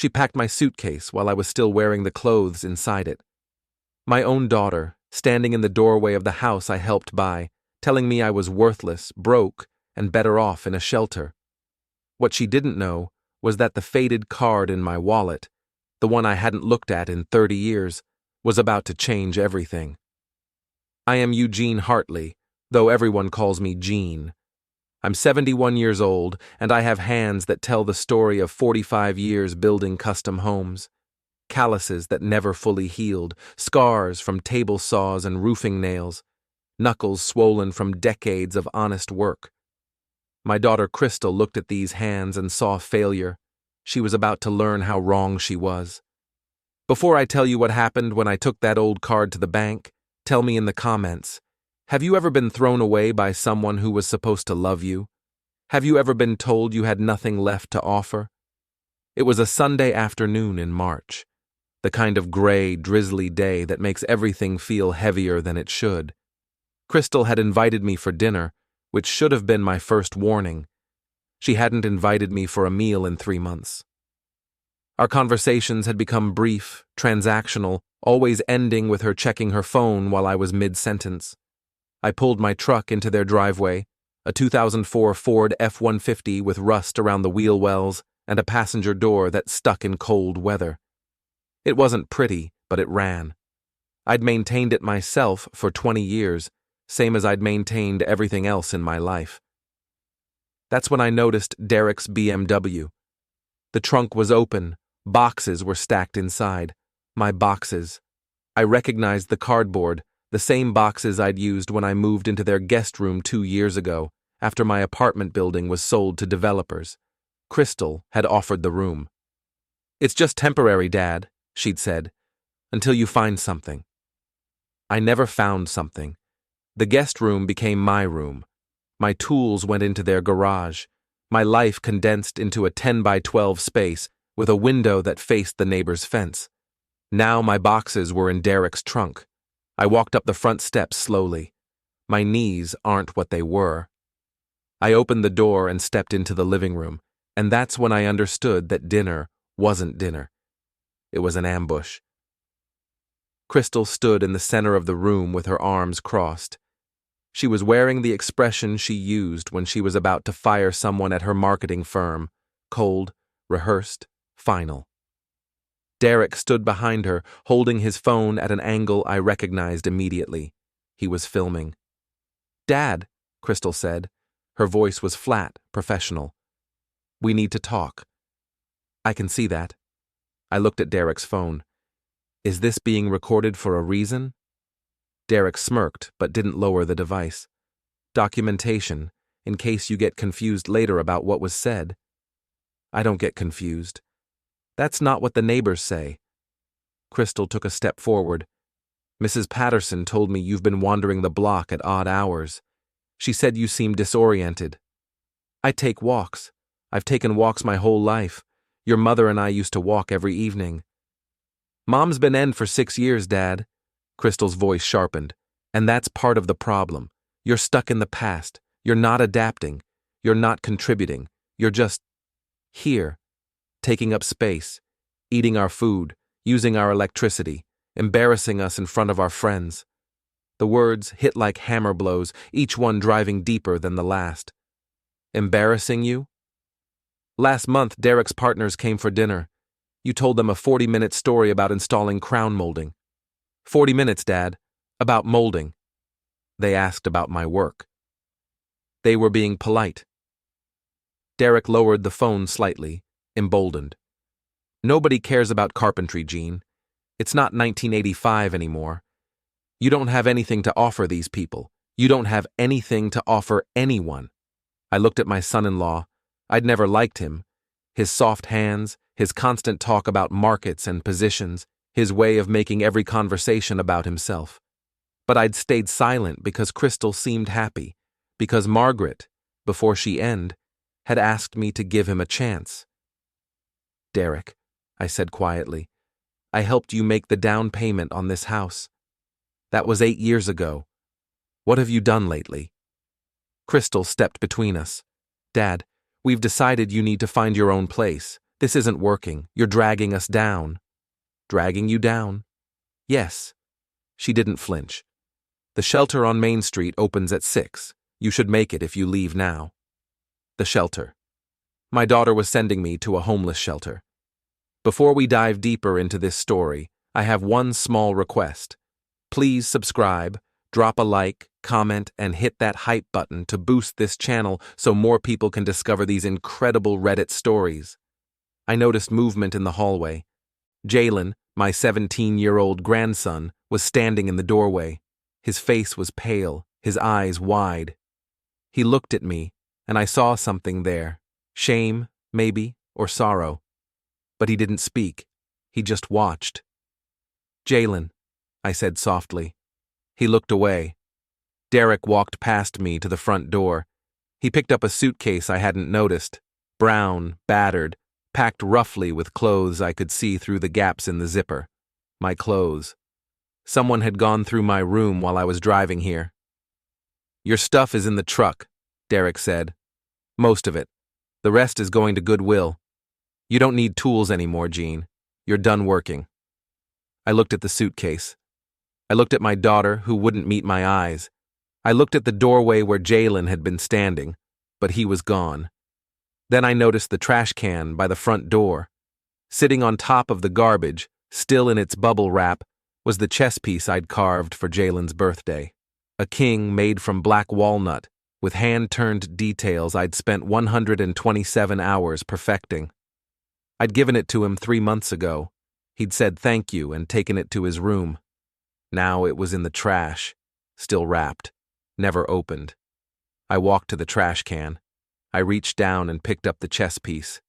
She packed my suitcase while I was still wearing the clothes inside it. My own daughter, standing in the doorway of the house I helped buy, telling me I was worthless, broke, and better off in a shelter. What she didn't know was that the faded card in my wallet, the one I hadn't looked at in 30 years, was about to change everything. I am Eugene Hartley, though everyone calls me Gene. I'm 71 years old, and I have hands that tell the story of 45 years building custom homes. Calluses that never fully healed, scars from table saws and roofing nails, knuckles swollen from decades of honest work. My daughter Crystal looked at these hands and saw failure. She was about to learn how wrong she was. Before I tell you what happened when I took that old card to the bank, tell me in the comments, have you ever been thrown away by someone who was supposed to love you? Have you ever been told you had nothing left to offer? It was a Sunday afternoon in March, the kind of gray, drizzly day that makes everything feel heavier than it should. Crystal had invited me for dinner, which should have been my first warning. She hadn't invited me for a meal in 3 months. Our conversations had become brief, transactional, always ending with her checking her phone while I was mid-sentence. I pulled my truck into their driveway, a 2004 Ford F-150 with rust around the wheel wells and a passenger door that stuck in cold weather. It wasn't pretty, but it ran. I'd maintained it myself for 20 years, same as I'd maintained everything else in my life. That's when I noticed Derek's BMW. The trunk was open, boxes were stacked inside. My boxes. I recognized the cardboard, the same boxes I'd used when I moved into their guest room 2 years ago, after my apartment building was sold to developers. Crystal had offered the room. "It's just temporary, Dad," she'd said, "until you find something." I never found something. The guest room became my room. My tools went into their garage. My life condensed into a 10 by 12 space with a window that faced the neighbor's fence. Now my boxes were in Derek's trunk. I walked up the front steps slowly. My knees aren't what they were. I opened the door and stepped into the living room, and that's when I understood that dinner wasn't dinner. It was an ambush. Crystal stood in the center of the room with her arms crossed. She was wearing the expression she used when she was about to fire someone at her marketing firm: cold, rehearsed, final. Derek stood behind her, holding his phone at an angle I recognized immediately. He was filming. "Dad," Crystal said. Her voice was flat, professional. "We need to talk." "I can see that." I looked at Derek's phone. "Is this being recorded for a reason?" Derek smirked, but didn't lower the device. "Documentation, in case you get confused later about what was said." "I don't get confused. That's not what the neighbors say." Crystal took a step forward. "Mrs. Patterson told me you've been wandering the block at odd hours. She said you seem disoriented." "I take walks. I've taken walks my whole life. Your mother and I used to walk every evening." "Mom's been in for 6 years, Dad." Crystal's voice sharpened. "And that's part of the problem. You're stuck in the past. You're not adapting. You're not contributing. You're just here, taking up space, eating our food, using our electricity, embarrassing us in front of our friends." The words hit like hammer blows, each one driving deeper than the last. "Embarrassing you?" "Last month, Derek's partners came for dinner. You told them a 40-minute story about installing crown molding." 40 minutes, Dad. About molding." They asked about my work. They were being polite. Derek lowered the phone slightly, emboldened. "Nobody cares about carpentry, Gene. It's not 1985 anymore. You don't have anything to offer these people. You don't have anything to offer anyone." I looked at my son-in-law. I'd never liked him. His soft hands, his constant talk about markets and positions, his way of making every conversation about himself. But I'd stayed silent because Crystal seemed happy, because Margaret, before she ended, had asked me to give him a chance. "Derek," I said quietly, "I helped you make the down payment on this house. That was 8 years ago. What have you done lately?" Crystal stepped between us. "Dad, we've decided you need to find your own place, This isn't working. You're dragging us down. Dragging you down? Yes. She didn't flinch. The shelter on Main Street opens at 6. You should make it if you leave now. The shelter. My daughter was sending me to a homeless shelter. Before we dive deeper into this story, I have one small request. Please subscribe, drop a like, comment, and hit that hype button to boost this channel so more people can discover these incredible Reddit stories. I noticed movement in the hallway. Jalen, my 17-year-old grandson, was standing in the doorway. His face was pale, his eyes wide. He looked at me, and I saw something there. Shame, maybe, or sorrow. But he didn't speak. He just watched. "Jalen," I said softly. He looked away. Derek walked past me to the front door. He picked up a suitcase I hadn't noticed. Brown, battered, packed roughly with clothes I could see through the gaps in the zipper. My clothes. Someone had gone through my room while I was driving here. "Your stuff is in the truck," Derek said. "Most of it. The rest is going to Goodwill. You don't need tools anymore, Gene. You're done working." I looked at the suitcase. I looked at my daughter, who wouldn't meet my eyes. I looked at the doorway where Jalen had been standing, but he was gone. Then I noticed the trash can by the front door. Sitting on top of the garbage, still in its bubble wrap, was the chess piece I'd carved for Jalen's birthday. A king made from black walnut, with hand-turned details I'd spent 127 hours perfecting. I'd given it to him 3 months ago. He'd said thank you and taken it to his room. Now it was in the trash, still wrapped, never opened. I walked to the trash can. I reached down and picked up the chess piece.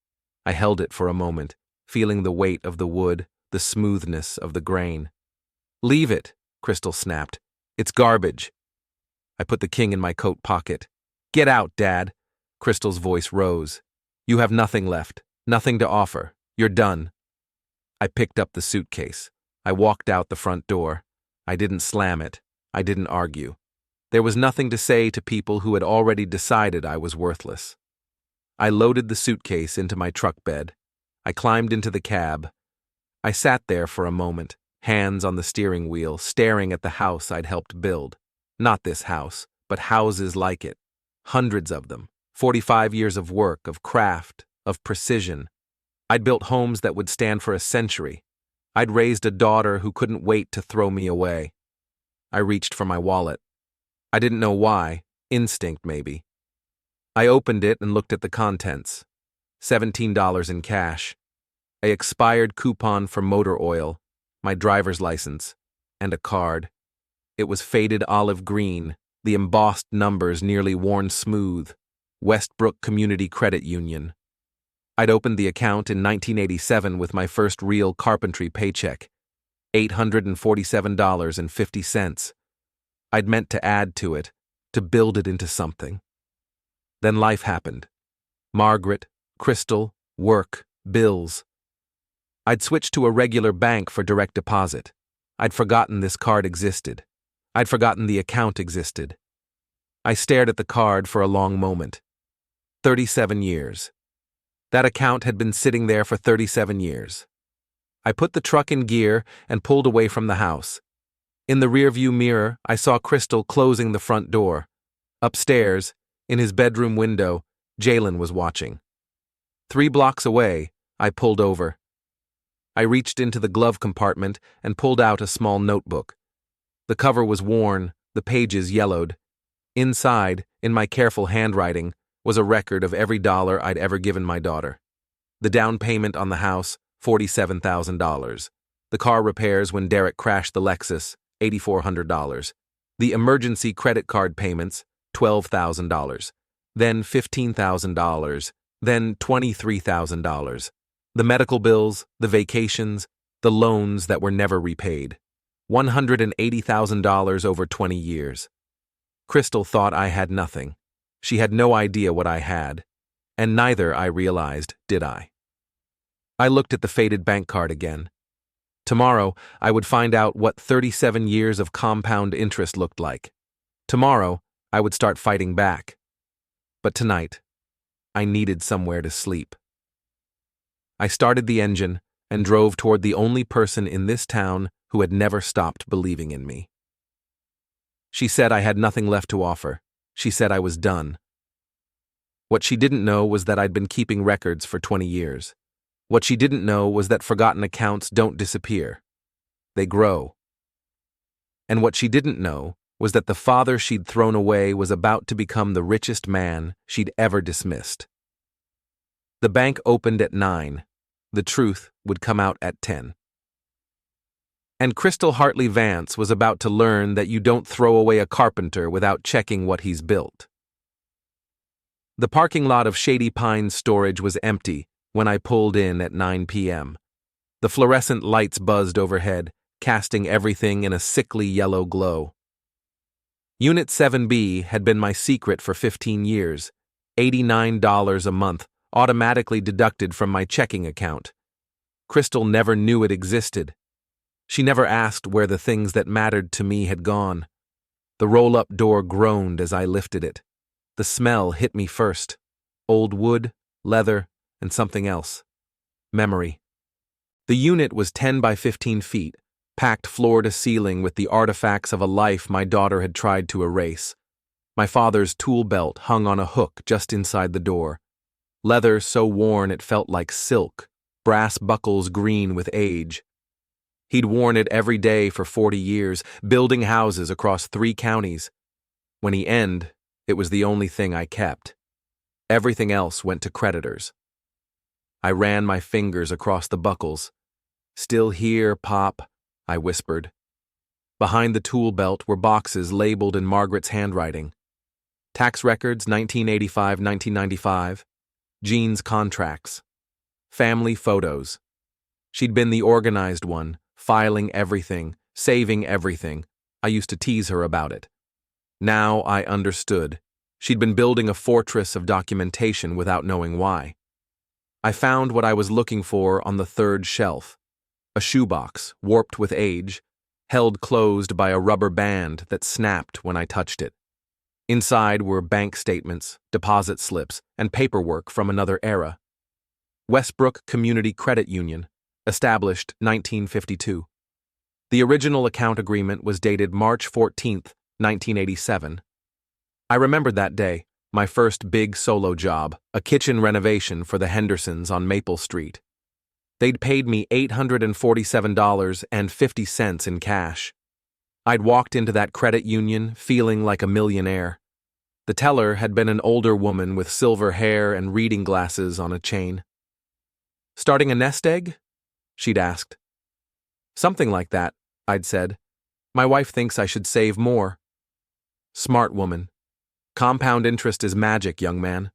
I held it for a moment, feeling the weight of the wood, the smoothness of the grain. "Leave it," Crystal snapped. "It's garbage." I put the king in my coat pocket. "Get out, Dad." Crystal's voice rose. "You have nothing left, nothing to offer. You're done." I picked up the suitcase. I walked out the front door. I didn't slam it. I didn't argue. There was nothing to say to people who had already decided I was worthless. I loaded the suitcase into my truck bed. I climbed into the cab. I sat there for a moment, hands on the steering wheel, staring at the house I'd helped build. Not this house, but houses like it. Hundreds of them. 45 years of work, of craft, of precision. I'd built homes that would stand for a century. I'd raised a daughter who couldn't wait to throw me away. I reached for my wallet. I didn't know why. Instinct, maybe. I opened it and looked at the contents. $17 in cash. An expired coupon for motor oil, my driver's license, and a card. It was faded olive green, the embossed numbers nearly worn smooth. Westbrook Community Credit Union. I'd opened the account in 1987 with my first real carpentry paycheck, $847.50. I'd meant to add to it, to build it into something. Then life happened. Margaret, Crystal, work, bills. I'd switched to a regular bank for direct deposit. I'd forgotten this card existed. I'd forgotten the account existed. I stared at the card for a long moment. 37 years. That account had been sitting there for 37 years. I put the truck in gear and pulled away from the house. In the rearview mirror, I saw Crystal closing the front door. Upstairs, in his bedroom window, Jalen was watching. 3 blocks away, I pulled over. I reached into the glove compartment and pulled out a small notebook. The cover was worn, the pages yellowed. Inside, in my careful handwriting, was a record of every dollar I'd ever given my daughter. The down payment on the house, $47,000. The car repairs when Derek crashed the Lexus, $8,400. The emergency credit card payments, $12,000. Then $15,000. Then $23,000. The medical bills, the vacations, the loans that were never repaid. $180,000 over 20 years. Crystal thought I had nothing. She had no idea what I had, and neither, I realized, did I. I looked at the faded bank card again. Tomorrow, I would find out what 37 years of compound interest looked like. Tomorrow, I would start fighting back. But tonight, I needed somewhere to sleep. I started the engine and drove toward the only person in this town who had never stopped believing in me. She said I had nothing left to offer. She said I was done. What she didn't know was that I'd been keeping records for 20 years. What she didn't know was that forgotten accounts don't disappear. They grow. And what she didn't know was that the father she'd thrown away was about to become the richest man she'd ever dismissed. The bank opened at 9. The truth would come out at 10. And Crystal Hartley Vance was about to learn that you don't throw away a carpenter without checking what he's built. The parking lot of Shady Pines Storage was empty when I pulled in at 9 p.m. The fluorescent lights buzzed overhead, casting everything in a sickly yellow glow. Unit 7B had been my secret for 15 years, $89 a month, automatically deducted from my checking account. Crystal never knew it existed. She never asked where the things that mattered to me had gone. The roll-up door groaned as I lifted it. The smell hit me first. Old wood, leather, and something else. Memory. The unit was 10 by 15 feet, packed floor to ceiling with the artifacts of a life my daughter had tried to erase. My father's tool belt hung on a hook just inside the door. Leather so worn it felt like silk, brass buckles green with age. He'd worn it every day for 40 years, building houses across 3 counties. When he ended, it was the only thing I kept. Everything else went to creditors. I ran my fingers across the buckles. "Still here, Pop," I whispered. Behind the tool belt were boxes labeled in Margaret's handwriting. Tax records 1985-1995, Gene's contracts, family photos. She'd been the organized one, filing everything, saving everything. I used to tease her about it. Now I understood. She'd been building a fortress of documentation without knowing why. I found what I was looking for on the 3rd shelf. A shoebox, warped with age, held closed by a rubber band that snapped when I touched it. Inside were bank statements, deposit slips, and paperwork from another era. Westbrook Community Credit Union, established 1952. The original account agreement was dated March 14, 1987. I remembered that day, my first big solo job, a kitchen renovation for the Hendersons on Maple Street. They'd paid me $847.50 in cash. I'd walked into that credit union feeling like a millionaire. The teller had been an older woman with silver hair and reading glasses on a chain. "Starting a nest egg?" she'd asked. "Something like that," I'd said. "My wife thinks I should save more." "Smart woman. Compound interest is magic, young man.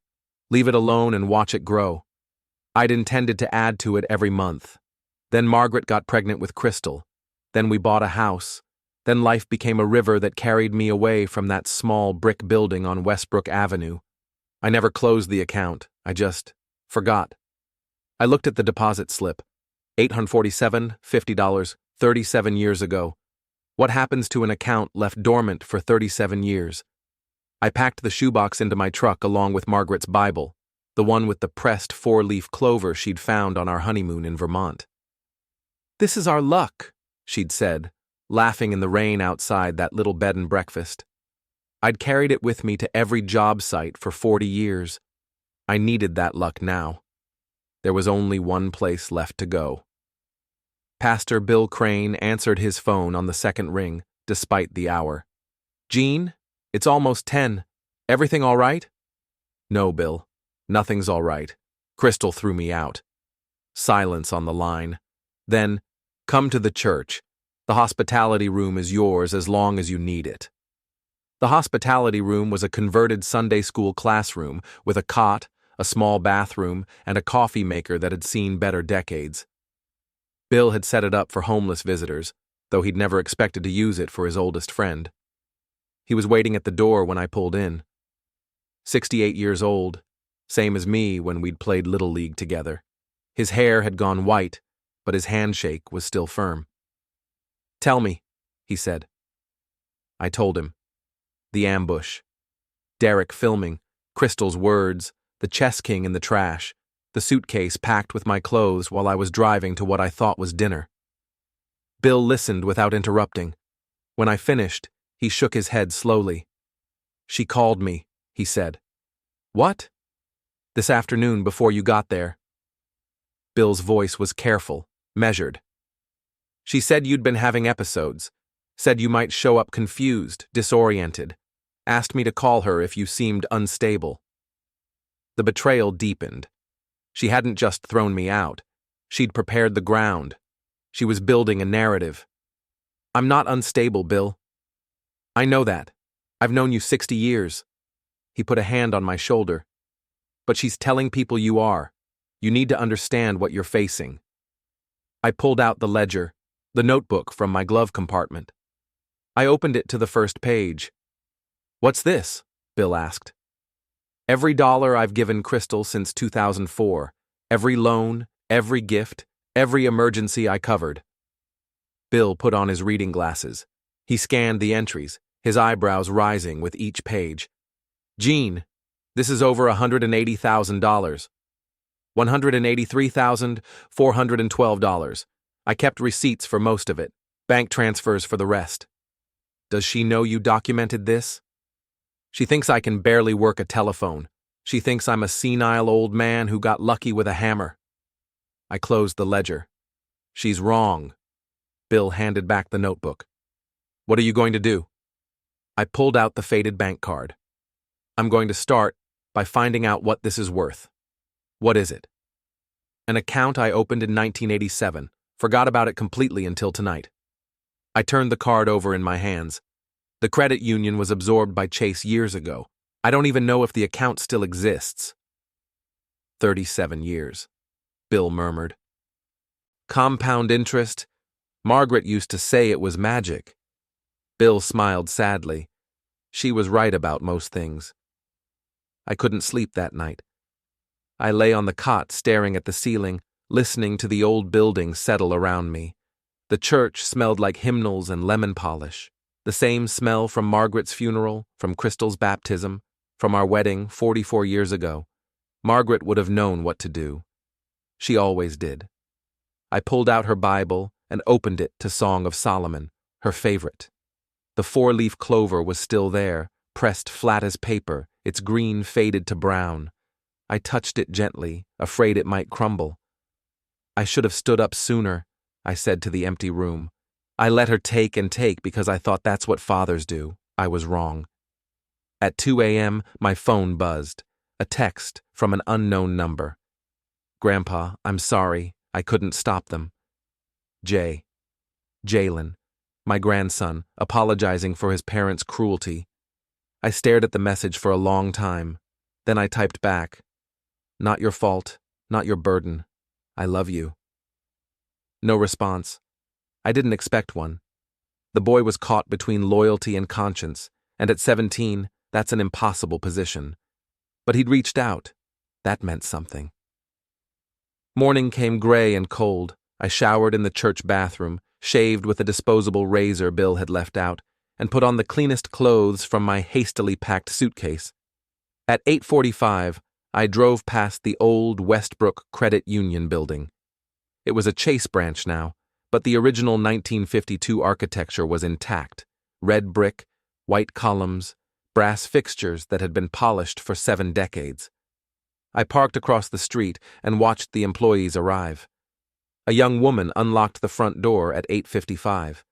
Leave it alone and watch it grow." I'd intended to add to it every month. Then Margaret got pregnant with Crystal. Then we bought a house. Then life became a river that carried me away from that small brick building on Westbrook Avenue. I never closed the account. I just forgot. I looked at the deposit slip. $847.50, 37 years ago. What happens to an account left dormant for 37 years? I packed the shoebox into my truck along with Margaret's Bible, the one with the pressed 4-leaf clover she'd found on our honeymoon in Vermont. "This is our luck," she'd said, laughing in the rain outside that little bed and breakfast. I'd carried it with me to every job site for 40 years. I needed that luck now. There was only one place left to go. Pastor Bill Crane answered his phone on the second ring, despite the hour. "Gene, it's almost 10. Everything all right?" "No, Bill. Nothing's all right." Crystal threw me out. Silence on the line. Then, "Come to the church. The hospitality room is yours as long as you need it." The hospitality room was a converted Sunday school classroom with a cot, a small bathroom, and a coffee maker that had seen better decades. Bill had set it up for homeless visitors, though he'd never expected to use it for his oldest friend. He was waiting at the door when I pulled in. 68 years old, same as me when we'd played Little League together. His hair had gone white, but his handshake was still firm. "Tell me," he said. I told him. The ambush. Derek filming, Crystal's words, the chess king in the trash, the suitcase packed with my clothes while I was driving to what I thought was dinner. Bill listened without interrupting. When I finished, he shook his head slowly. "She called me," he said. "What?" "This afternoon before you got there." Bill's voice was careful, measured. "She said you'd been having episodes, said you might show up confused, disoriented, asked me to call her if you seemed unstable." The betrayal deepened. She hadn't just thrown me out. She'd prepared the ground. She was building a narrative. "I'm not unstable, Bill. I know that. I've known you 60 years. He put a hand on my shoulder. "But she's telling people you are. You need to understand what you're facing." I pulled out the ledger, the notebook from my glove compartment. I opened it to the first page. "What's this?" Bill asked. "Every dollar I've given Crystal since 2004, every loan, every gift, every emergency I covered." Bill put on his reading glasses. He scanned the entries, his eyebrows rising with each page. "Gene, this is over $180,000. $183,412. I kept receipts for most of it, bank transfers for the rest." "Does she know you documented this?" "She thinks I can barely work a telephone. She thinks I'm a senile old man who got lucky with a hammer." I closed the ledger. "She's wrong." Bill handed back the notebook. "What are you going to do?" I pulled out the faded bank card. "I'm going to start by finding out what this is worth." "What is it?" "An account I opened in 1987. Forgot about it completely until tonight." I turned the card over in my hands. The credit union was absorbed by Chase years ago. I don't even know if the account still exists. 37 years, Bill murmured. "Compound interest? Margaret used to say it was magic." Bill smiled sadly. She was right about most things. I couldn't sleep that night. I lay on the cot staring at the ceiling, listening to the old building settle around me. The church smelled like hymnals and lemon polish. The same smell from Margaret's funeral, from Crystal's baptism, from our wedding 44 years ago. Margaret would have known what to do. She always did. I pulled out her Bible and opened it to Song of Solomon, her favorite. The four-leaf clover was still there, pressed flat as paper, its green faded to brown. I touched it gently, afraid it might crumble. "I should have stood up sooner," I said to the empty room. "I let her take and take because I thought that's what fathers do." I was wrong. At 2 a.m., my phone buzzed. A text from an unknown number. "Grandpa, I'm sorry. I couldn't stop them." Jalen, my grandson, apologizing for his parents' cruelty. I stared at the message for a long time. Then I typed back, "Not your fault, not your burden. I love you." No response. I didn't expect one. The boy was caught between loyalty and conscience, and at 17, that's an impossible position. But he'd reached out. That meant something. Morning came gray and cold. I showered in the church bathroom, shaved with a disposable razor Bill had left out, and put on the cleanest clothes from my hastily packed suitcase. At 8:45, I drove past the old Westbrook Credit Union building. It was a Chase branch now, but the original 1952 architecture was intact. Red brick, white columns, brass fixtures that had been polished for 7 decades. I parked across the street and watched the employees arrive. A young woman unlocked the front door at 8:55.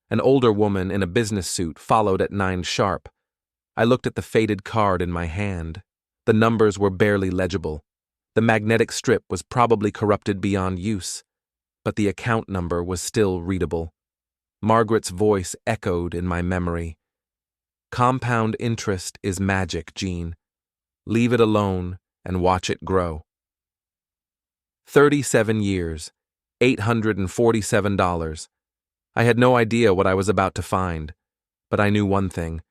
An older woman in a business suit followed at 9 sharp. I looked at the faded card in my hand. The numbers were barely legible. The magnetic strip was probably corrupted beyond use, but the account number was still readable. Margaret's voice echoed in my memory. "Compound interest is magic, Gene. Leave it alone and watch it grow." 37 years, $847. I had no idea what I was about to find, but I knew one thing.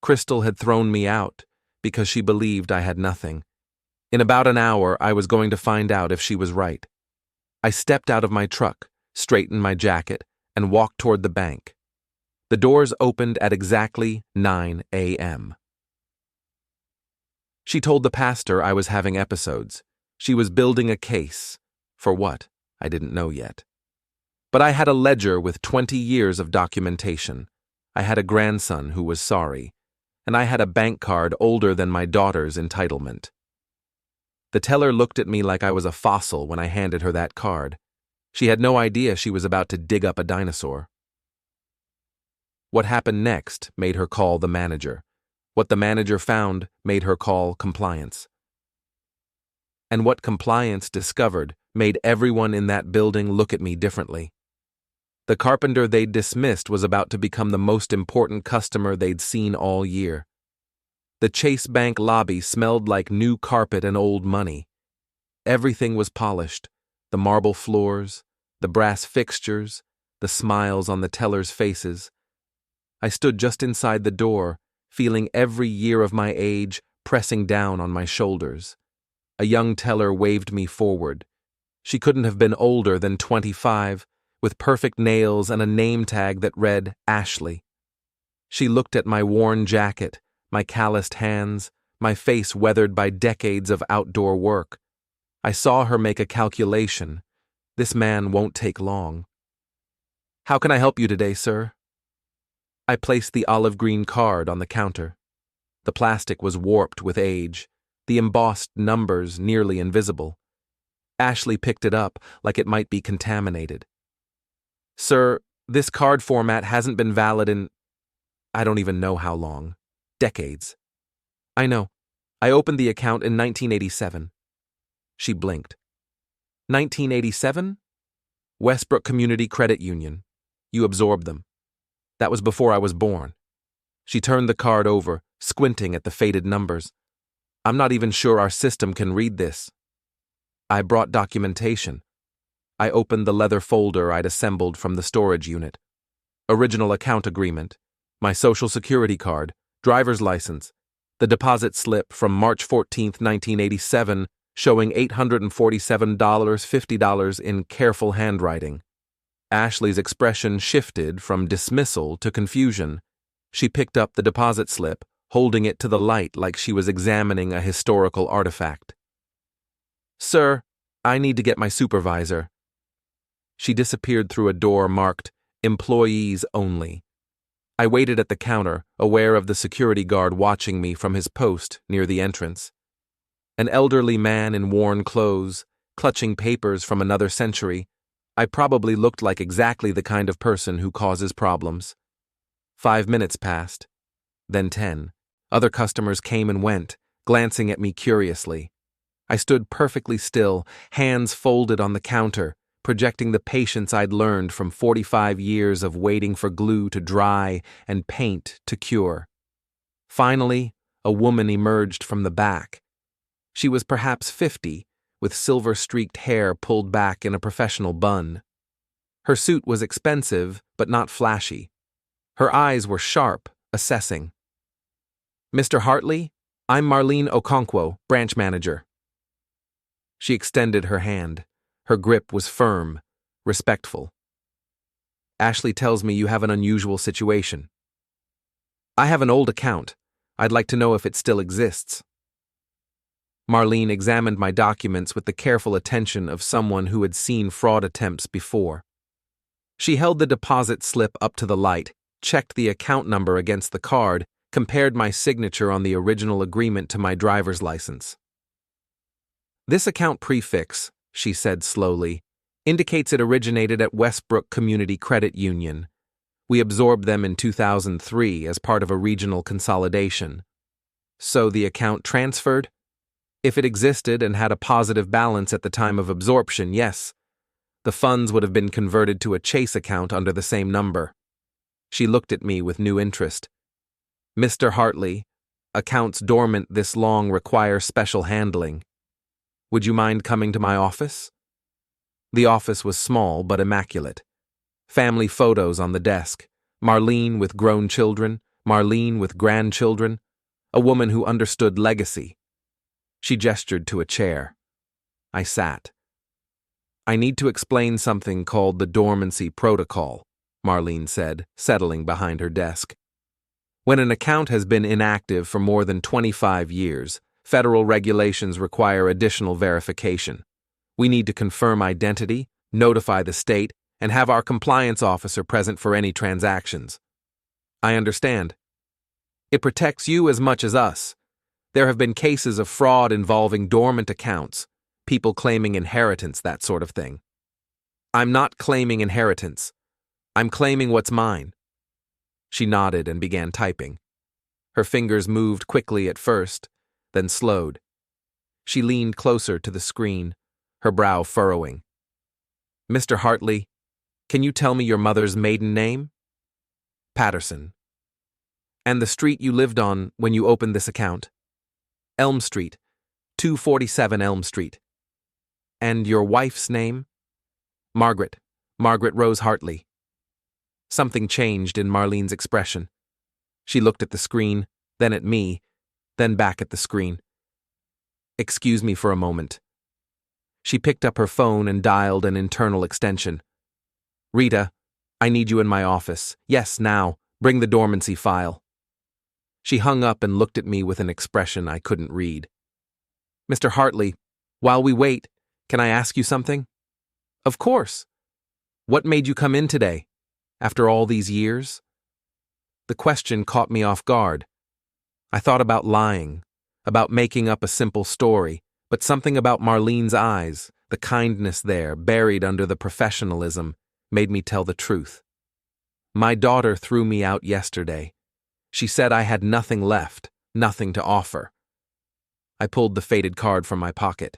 Crystal had thrown me out because she believed I had nothing. In about an hour, I was going to find out if she was right. I stepped out of my truck, straightened my jacket, and walked toward the bank. The doors opened at exactly 9 a.m. She told the pastor I was having episodes. She was building a case. For what? I didn't know yet. But I had a ledger with 20 years of documentation. I had a grandson who was sorry, and I had a bank card older than my daughter's entitlement. The teller looked at me like I was a fossil when I handed her that card. She had no idea she was about to dig up a dinosaur. What happened next made her call the manager. What the manager found made her call compliance. And what compliance discovered made everyone in that building look at me differently. The carpenter they'd dismissed was about to become the most important customer they'd seen all year. The Chase Bank lobby smelled like new carpet and old money. Everything was polished, the marble floors, the brass fixtures, the smiles on the tellers' faces. I stood just inside the door, feeling every year of my age pressing down on my shoulders. A young teller waved me forward. She couldn't have been older than 25, with perfect nails and a name tag that read Ashley. She looked at my worn jacket, my calloused hands, my face weathered by decades of outdoor work. I saw her make a calculation. This man won't take long. "How can I help you today, sir?" I placed the olive green card on the counter. The plastic was warped with age, the embossed numbers nearly invisible. Ashley picked it up like it might be contaminated. "Sir, this card format hasn't been valid in, I don't even know how long. Decades." "I know. I opened the account in 1987. She blinked. 1987? Westbrook Community Credit Union. You absorbed them. That was before I was born." She turned the card over, squinting at the faded numbers. "I'm not even sure our system can read this." I brought documentation. I opened the leather folder I'd assembled from the storage unit. Original account agreement, my social security card, driver's license, the deposit slip from March 14, 1987, showing $847.50 in careful handwriting. Ashley's expression shifted from dismissal to confusion. She picked up the deposit slip, holding it to the light like she was examining a historical artifact. "Sir, I need to get my supervisor." She disappeared through a door marked "Employees Only." I waited at the counter, aware of the security guard watching me from his post near the entrance. An elderly man in worn clothes, clutching papers from another century. I probably looked like exactly the kind of person who causes problems. 5 minutes passed, then 10. Other customers came and went, glancing at me curiously. I stood perfectly still, hands folded on the counter, projecting the patience I'd learned from 45 years of waiting for glue to dry and paint to cure. Finally, a woman emerged from the back. She was perhaps 50, with silver-streaked hair pulled back in a professional bun. Her suit was expensive, but not flashy. Her eyes were sharp, assessing. "Mr. Hartley, I'm Marlene Okonkwo, branch manager." She extended her hand. Her grip was firm, respectful. "Ashley tells me you have an unusual situation." "I have an old account. I'd like to know if it still exists." Marlene examined my documents with the careful attention of someone who had seen fraud attempts before. She held the deposit slip up to the light, checked the account number against the card, compared my signature on the original agreement to my driver's license. "This account prefix," she said slowly, "indicates it originated at Westbrook Community Credit Union. We absorbed them in 2003 as part of a regional consolidation. So the account transferred? If it existed and had a positive balance at the time of absorption, yes. The funds would have been converted to a Chase account under the same number." She looked at me with new interest. "Mr. Hartley, accounts dormant this long require special handling. Would you mind coming to my office?" The office was small but immaculate. Family photos on the desk. Marlene with grown children, Marlene with grandchildren, a woman who understood legacy. She gestured to a chair. I sat. "I need to explain something called the dormancy protocol," Marlene said, settling behind her desk. "When an account has been inactive for more than 25 years, Federal regulations require additional verification. We need to confirm identity, notify the state, and have our compliance officer present for any transactions. I understand. It protects you as much as us. There have been cases of fraud involving dormant accounts, people claiming inheritance, that sort of thing. I'm not claiming inheritance. I'm claiming what's mine. She nodded and began typing. Her fingers moved quickly at first, then slowed. She leaned closer to the screen, her brow furrowing. Mr. Hartley, can you tell me your mother's maiden name? Patterson. And the street you lived on when you opened this account? Elm Street, 247 Elm Street. And your wife's name? Margaret Rose Hartley. Something changed in Marlene's expression. She looked at the screen, then at me, then back at the screen. Excuse me for a moment. She picked up her phone and dialed an internal extension. Rita, I need you in my office. Yes, now. Bring the dormancy file. She hung up and looked at me with an expression I couldn't read. Mr. Hartley, while we wait, can I ask you something? Of course. What made you come in today? After all these years? The question caught me off guard. I thought about lying, about making up a simple story, but something about Marlene's eyes, the kindness there, buried under the professionalism, made me tell the truth. My daughter threw me out yesterday. She said I had nothing left, nothing to offer. I pulled the faded card from my pocket.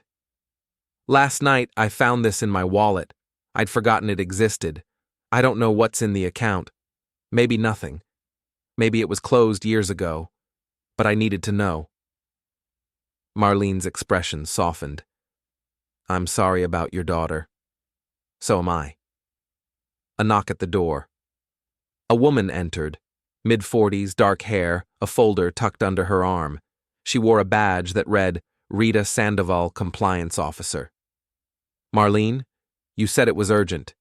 Last night, I found this in my wallet. I'd forgotten it existed. I don't know what's in the account. Maybe nothing. Maybe it was closed years ago. But I needed to know. Marlene's expression softened. I'm sorry about your daughter. So am I. A knock at the door. A woman entered. Mid-40s, dark hair, a folder tucked under her arm. She wore a badge that read, Rita Sandoval, Compliance Officer. Marlene, you said it was urgent.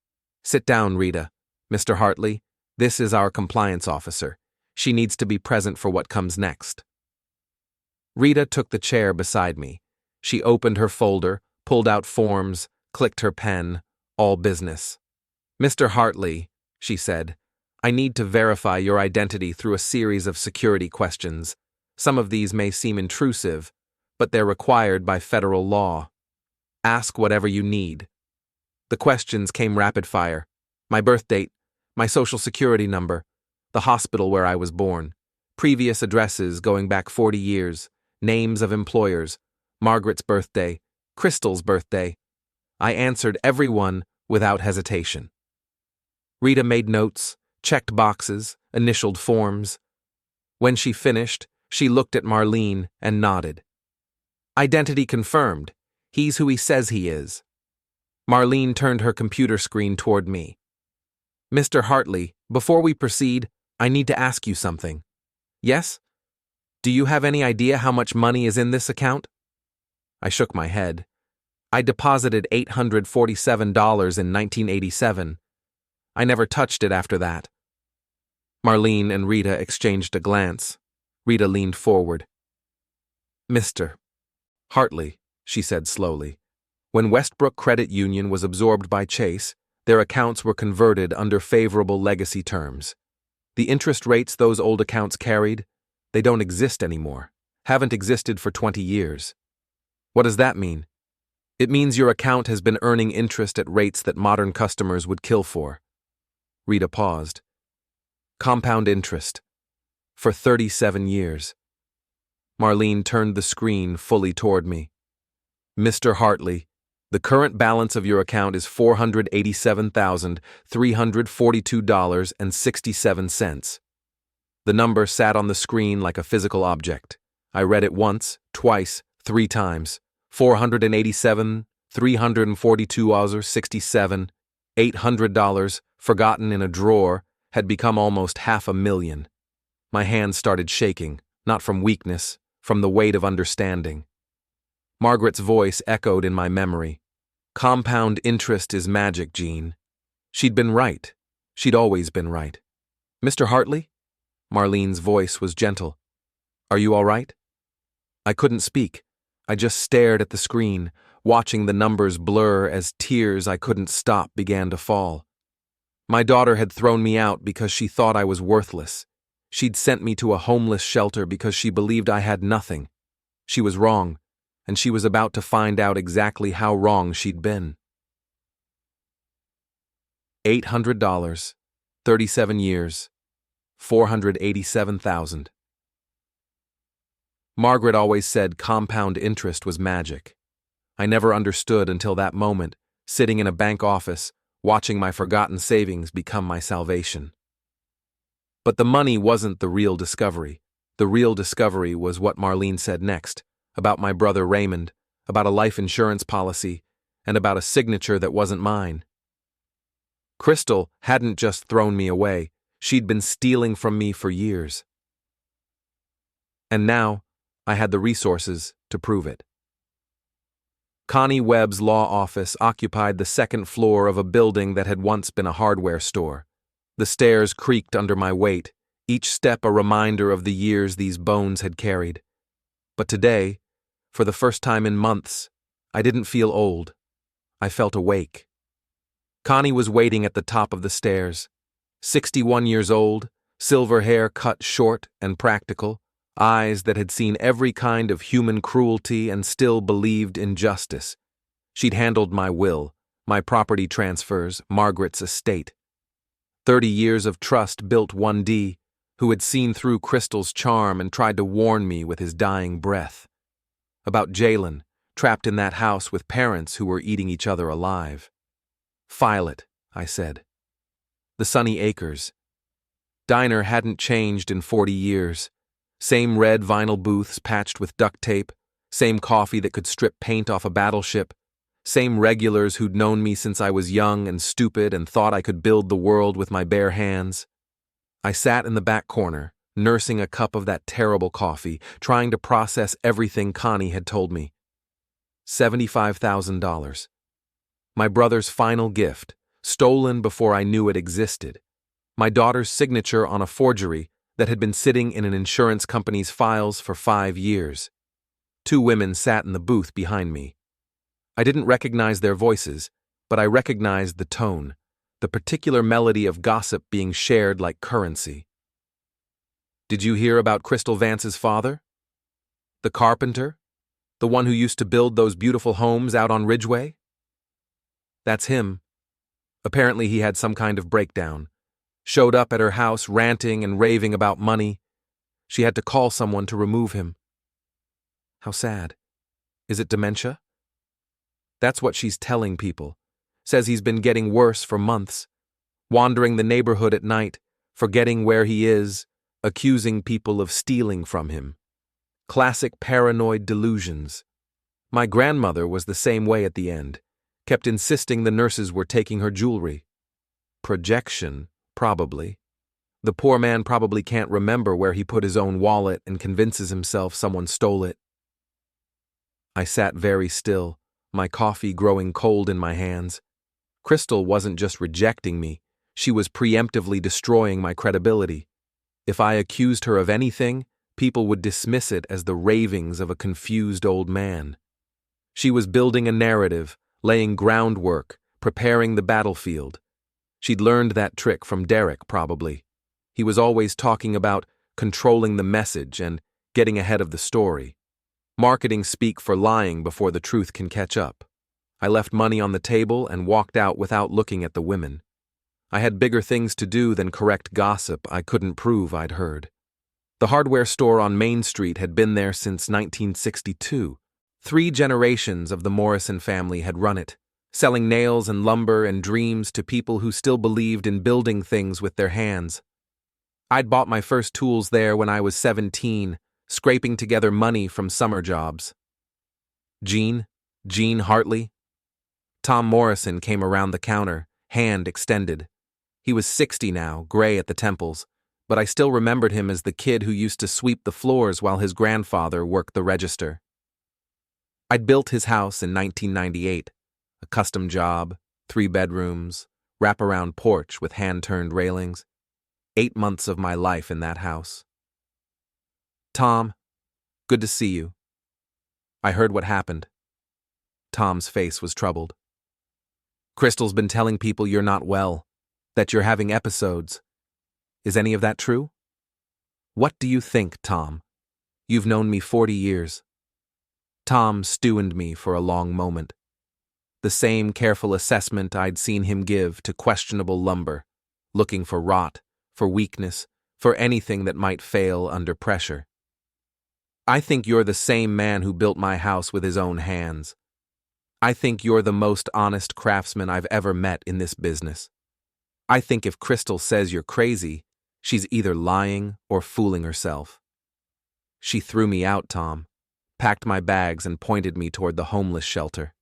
Sit down, Rita. Mr. Hartley, this is our compliance officer. She needs to be present for what comes next. Rita took the chair beside me. She opened her folder, pulled out forms, clicked her pen, all business. Mr. Hartley, she said, I need to verify your identity through a series of security questions. Some of these may seem intrusive, but they're required by federal law. Ask whatever you need. The questions came rapid fire. My birth date, my social security number, the hospital where I was born, previous addresses going back 40 years, names of employers, Margaret's birthday, Crystal's birthday. I answered every one without hesitation. Rita made notes, checked boxes, initialed forms. When she finished, she looked at Marlene and nodded. Identity confirmed. He's who he says he is. Marlene turned her computer screen toward me. Mr. Hartley, before we proceed, I need to ask you something. Yes? Do you have any idea how much money is in this account? I shook my head. I deposited $847 in 1987. I never touched it after that. Marlene and Rita exchanged a glance. Rita leaned forward. Mr. Hartley, she said slowly, when Westbrook Credit Union was absorbed by Chase, their accounts were converted under favorable legacy terms. The interest rates those old accounts carried, they don't exist anymore, haven't existed for 20 years. What does that mean? It means your account has been earning interest at rates that modern customers would kill for. Rita paused. Compound interest. For 37 years. Marlene turned the screen fully toward me. Mr. Hartley, the current balance of your account is $487,342.67. The number sat on the screen like a physical object. I read it once, twice, 3 times. $487,342.67, $800, forgotten in a drawer, had become almost $500,000. My hands started shaking, not from weakness, from the weight of understanding. Margaret's voice echoed in my memory. Compound interest is magic, Gene. She'd been right. She'd always been right. Mr. Hartley? Marlene's voice was gentle. Are you all right? I couldn't speak. I just stared at the screen, watching the numbers blur as tears I couldn't stop began to fall. My daughter had thrown me out because she thought I was worthless. She'd sent me to a homeless shelter because she believed I had nothing. She was wrong, and she was about to find out exactly how wrong she'd been. $800, 37 years, 487,000. Margaret always said compound interest was magic. I never understood until that moment, sitting in a bank office, watching my forgotten savings become my salvation. But the money wasn't the real discovery. The real discovery was what Marlene said next, about my brother Raymond, about a life insurance policy, and about a signature that wasn't mine. Crystal hadn't just thrown me away, she'd been stealing from me for years. And now, I had the resources to prove it. Connie Webb's law office occupied the second floor of a building that had once been a hardware store. The stairs creaked under my weight, each step a reminder of the years these bones had carried. But today, for the first time in months, I didn't feel old. I felt awake. Connie was waiting at the top of the stairs. 61 years old, silver hair cut short and practical, eyes that had seen every kind of human cruelty and still believed in justice. She'd handled my will, my property transfers, Margaret's estate. 30 years of trust built 1D, who had seen through Crystal's charm and tried to warn me with his dying breath. About Jalen, trapped in that house with parents who were eating each other alive. File it, I said. The Sunny Acres. Diner hadn't changed in 40 years. Same red vinyl booths patched with duct tape, same coffee that could strip paint off a battleship, same regulars who'd known me since I was young and stupid and thought I could build the world with my bare hands. I sat in the back corner, nursing a cup of that terrible coffee, trying to process everything Connie had told me. $75,000. My brother's final gift, stolen before I knew it existed. My daughter's signature on a forgery that had been sitting in an insurance company's files for 5 years. 2 women sat in the booth behind me. I didn't recognize their voices, but I recognized the tone, the particular melody of gossip being shared like currency. Did you hear about Crystal Vance's father? The carpenter? The one who used to build those beautiful homes out on Ridgeway? That's him. Apparently he had some kind of breakdown. Showed up at her house ranting and raving about money. She had to call someone to remove him. How sad. Is it dementia? That's what she's telling people. Says he's been getting worse for months. Wandering the neighborhood at night, forgetting where he is, accusing people of stealing from him. Classic paranoid delusions. My grandmother was the same way at the end. Kept insisting the nurses were taking her jewelry. Projection. Probably. The poor man probably can't remember where he put his own wallet and convinces himself someone stole it. I sat very still, my coffee growing cold in my hands. Crystal wasn't just rejecting me, she was preemptively destroying my credibility. If I accused her of anything, people would dismiss it as the ravings of a confused old man. She was building a narrative, laying groundwork, preparing the battlefield. She'd learned that trick from Derek, probably. He was always talking about controlling the message and getting ahead of the story. Marketing speak for lying before the truth can catch up. I left money on the table and walked out without looking at the women. I had bigger things to do than correct gossip I couldn't prove I'd heard. The hardware store on Main Street had been there since 1962. 3 generations of the Morrison family had run it, selling nails and lumber and dreams to people who still believed in building things with their hands. I'd bought my first tools there when I was 17, scraping together money from summer jobs. Gene Hartley. Tom Morrison came around the counter, hand extended. He was 60 now, gray at the temples, but I still remembered him as the kid who used to sweep the floors while his grandfather worked the register. I'd built his house in 1998. A custom job, 3 bedrooms, wraparound porch with hand-turned railings. 8 months of my life in that house. Tom, good to see you. I heard what happened. Tom's face was troubled. Crystal's been telling people you're not well, that you're having episodes. Is any of that true? What do you think, Tom? You've known me 40 years. Tom stewed me for a long moment. The same careful assessment I'd seen him give to questionable lumber, looking for rot, for weakness, for anything that might fail under pressure. I think you're the same man who built my house with his own hands. I think you're the most honest craftsman I've ever met in this business. I think if Crystal says you're crazy, she's either lying or fooling herself. She threw me out, Tom, packed my bags and pointed me toward the homeless shelter.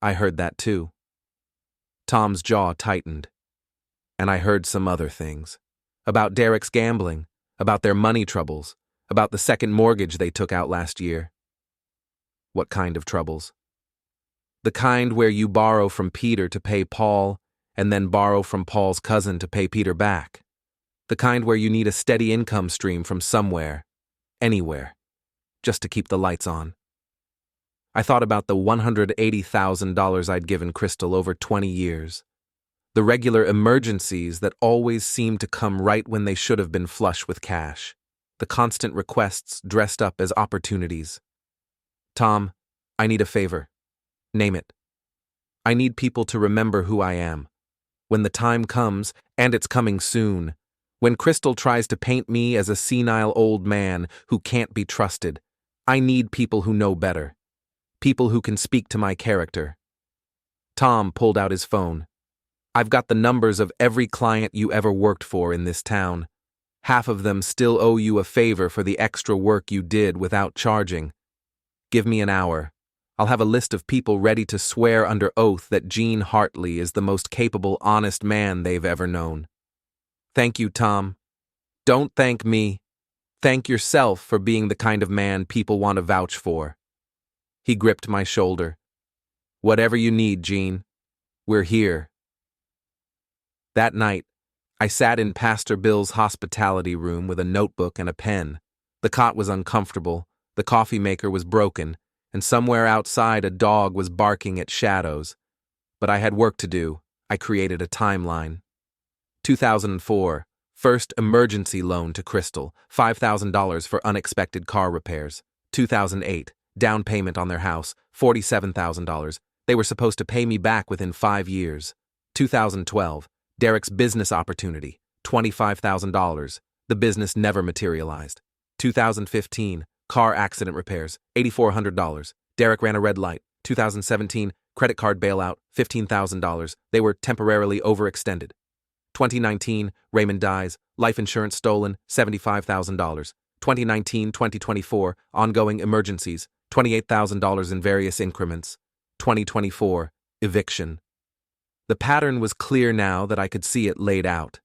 I heard that too. Tom's jaw tightened. And I heard some other things. About Derek's gambling, about their money troubles, about the second mortgage they took out last year. What kind of troubles? The kind where you borrow from Peter to pay Paul, and then borrow from Paul's cousin to pay Peter back. The kind where you need a steady income stream from somewhere, anywhere, just to keep the lights on. I thought about the $180,000 I'd given Crystal over 20 years. The regular emergencies that always seemed to come right when they should have been flush with cash. The constant requests dressed up as opportunities. Tom, I need a favor. Name it. I need people to remember who I am. When the time comes, and it's coming soon, when Crystal tries to paint me as a senile old man who can't be trusted, I need people who know better. People who can speak to my character. Tom pulled out his phone. I've got the numbers of every client you ever worked for in this town. Half of them still owe you a favor for the extra work you did without charging. Give me an hour. I'll have a list of people ready to swear under oath that Eugene Hartley is the most capable, honest man they've ever known. Thank you, Tom. Don't thank me. Thank yourself for being the kind of man people want to vouch for. He gripped my shoulder. Whatever you need, Eugene. We're here. That night, I sat in Pastor Bill's hospitality room with a notebook and a pen. The cot was uncomfortable, the coffee maker was broken, and somewhere outside a dog was barking at shadows. But I had work to do. I created a timeline. 2004, first emergency loan to Crystal, $5,000 for unexpected car repairs. 2008, down payment on their house, $47,000. They were supposed to pay me back within 5 years. 2012, Derek's business opportunity, $25,000. The business never materialized. 2015, car accident repairs, $8,400. Derek ran a red light. 2017, credit card bailout, $15,000. They were temporarily overextended. 2019, Raymond dies, life insurance stolen, $75,000. 2019-2024, ongoing emergencies, $28,000 in various increments. 2024, eviction. The pattern was clear now that I could see it laid out.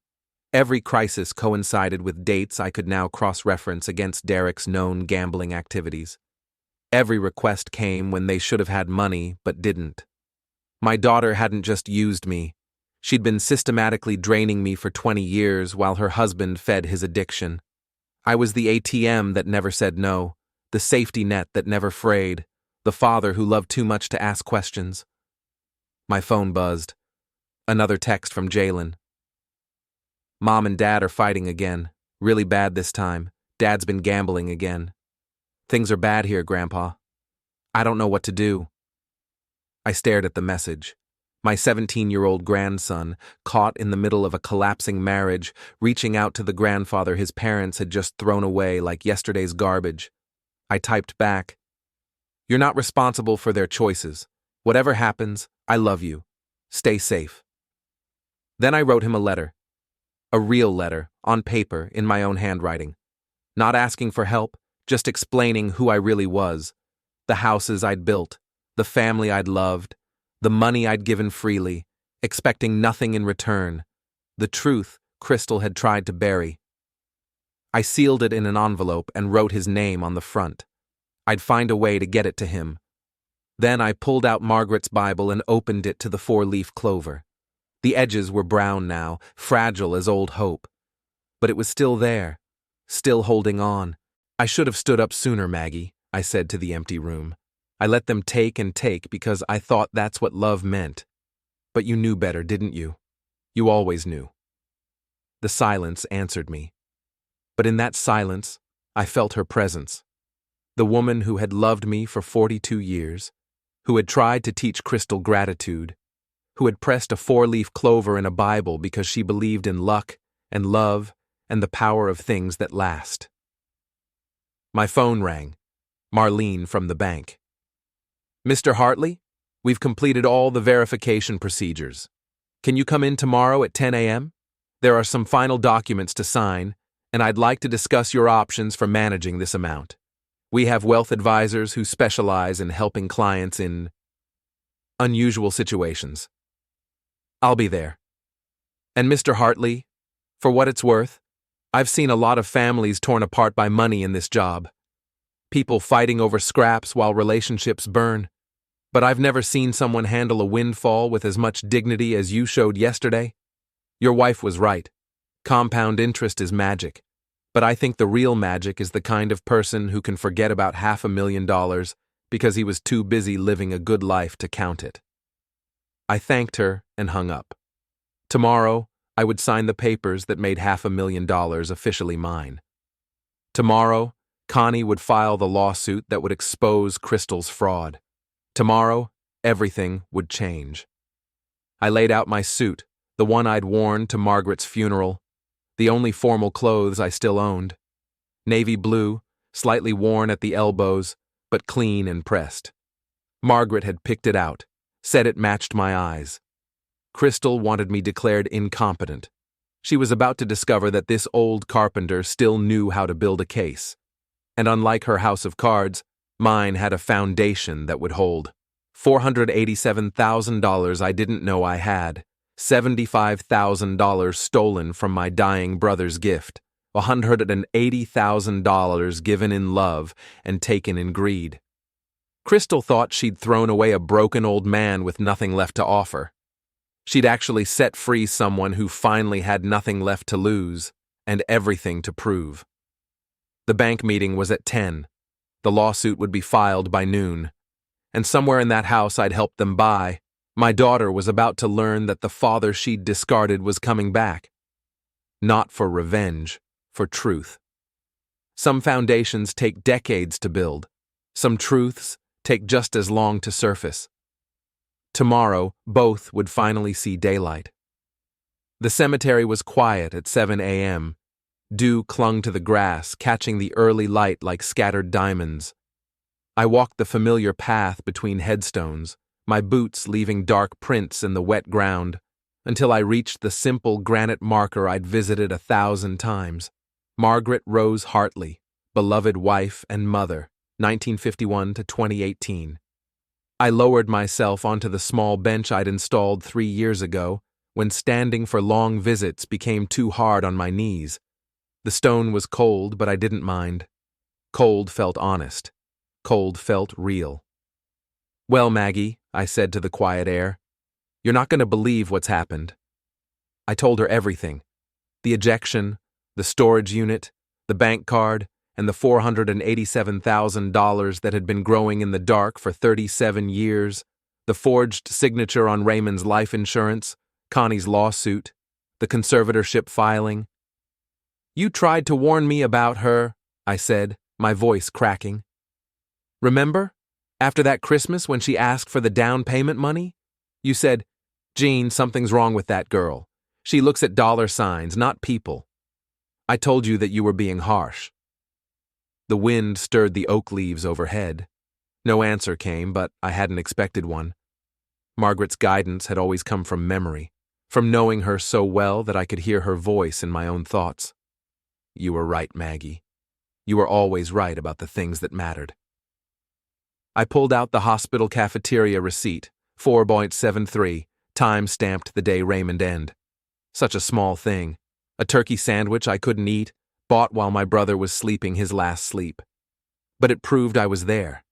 Every crisis coincided with dates I could now cross-reference against Derek's known gambling activities. Every request came when they should have had money but didn't. My daughter hadn't just used me. She'd been systematically draining me for 20 years while her husband fed his addiction. I was the ATM that never said no, the safety net that never frayed, the father who loved too much to ask questions. My phone buzzed. Another text from Jalen. Mom and Dad are fighting again. Really bad this time. Dad's been gambling again. Things are bad here, Grandpa. I don't know what to do. I stared at the message. My 17-year-old grandson, caught in the middle of a collapsing marriage, reaching out to the grandfather his parents had just thrown away like yesterday's garbage. I typed back, "You're not responsible for their choices. Whatever happens, I love you. Stay safe." Then I wrote him a letter. A real letter, on paper, in my own handwriting. Not asking for help, just explaining who I really was. The houses I'd built, the family I'd loved, the money I'd given freely, expecting nothing in return. The truth Crystal had tried to bury. I sealed it in an envelope and wrote his name on the front. I'd find a way to get it to him. Then I pulled out Margaret's Bible and opened it to the 4-leaf clover. The edges were brown now, fragile as old hope. But it was still there, still holding on. "I should have stood up sooner, Maggie," I said to the empty room. I let them take and take because I thought that's what love meant. But you knew better, didn't you? You always knew. The silence answered me. But in that silence, I felt her presence. The woman who had loved me for 42 years, who had tried to teach Crystal gratitude, who had pressed a 4-leaf clover in a Bible because she believed in luck and love and the power of things that last. My phone rang. Marlene from the bank. Mr. Hartley, we've completed all the verification procedures. Can you come in tomorrow at 10 a.m.? There are some final documents to sign, and I'd like to discuss your options for managing this amount. We have wealth advisors who specialize in helping clients in unusual situations. I'll be there. And Mr. Hartley, for what it's worth, I've seen a lot of families torn apart by money in this job. People fighting over scraps while relationships burn. But I've never seen someone handle a windfall with as much dignity as you showed yesterday. Your wife was right. Compound interest is magic. But I think the real magic is the kind of person who can forget about $500,000 because he was too busy living a good life to count it. I thanked her and hung up. Tomorrow, I would sign the papers that made $500,000 officially mine. Tomorrow, Connie would file the lawsuit that would expose Crystal's fraud. Tomorrow, everything would change. I laid out my suit, the one I'd worn to Margaret's funeral, the only formal clothes I still owned. Navy blue, slightly worn at the elbows, but clean and pressed. Margaret had picked it out, said it matched my eyes. Crystal wanted me declared incompetent. She was about to discover that this old carpenter still knew how to build a case. And unlike her house of cards, mine had a foundation that would hold. $487,000 I didn't know I had. $75,000 stolen from my dying brother's gift. $180,000 given in love and taken in greed. Crystal thought she'd thrown away a broken old man with nothing left to offer. She'd actually set free someone who finally had nothing left to lose and everything to prove. The bank meeting was at 10. The lawsuit would be filed by noon. And somewhere in that house I'd helped them buy, my daughter was about to learn that the father she'd discarded was coming back. Not for revenge, for truth. Some foundations take decades to build. Some truths take just as long to surface. Tomorrow, both would finally see daylight. The cemetery was quiet at 7 a.m. Dew clung to the grass, catching the early light like scattered diamonds. I walked the familiar path between headstones, my boots leaving dark prints in the wet ground, until I reached the simple granite marker I'd visited 1,000 times. Margaret Rose Hartley, beloved wife and mother, 1951 to 2018. I lowered myself onto the small bench I'd installed 3 years ago, when standing for long visits became too hard on my knees. The stone was cold, but I didn't mind. Cold felt honest. Cold felt real. "Well, Maggie," I said to the quiet air, "you're not going to believe what's happened." I told her everything. The ejection, the storage unit, the bank card, and the $487,000 that had been growing in the dark for 37 years, the forged signature on Raymond's life insurance, Connie's lawsuit, the conservatorship filing. "You tried to warn me about her," I said, my voice cracking. "Remember? After that Christmas when she asked for the down payment money? You said, 'Gene, something's wrong with that girl. She looks at dollar signs, not people.' I told you that you were being harsh." The wind stirred the oak leaves overhead. No answer came, but I hadn't expected one. Margaret's guidance had always come from memory, from knowing her so well that I could hear her voice in my own thoughts. "You were right, Maggie. You were always right about the things that mattered." I pulled out the hospital cafeteria receipt, 4.73, time-stamped the day Raymond ended. Such a small thing. A turkey sandwich I couldn't eat, bought while my brother was sleeping his last sleep. But it proved I was there.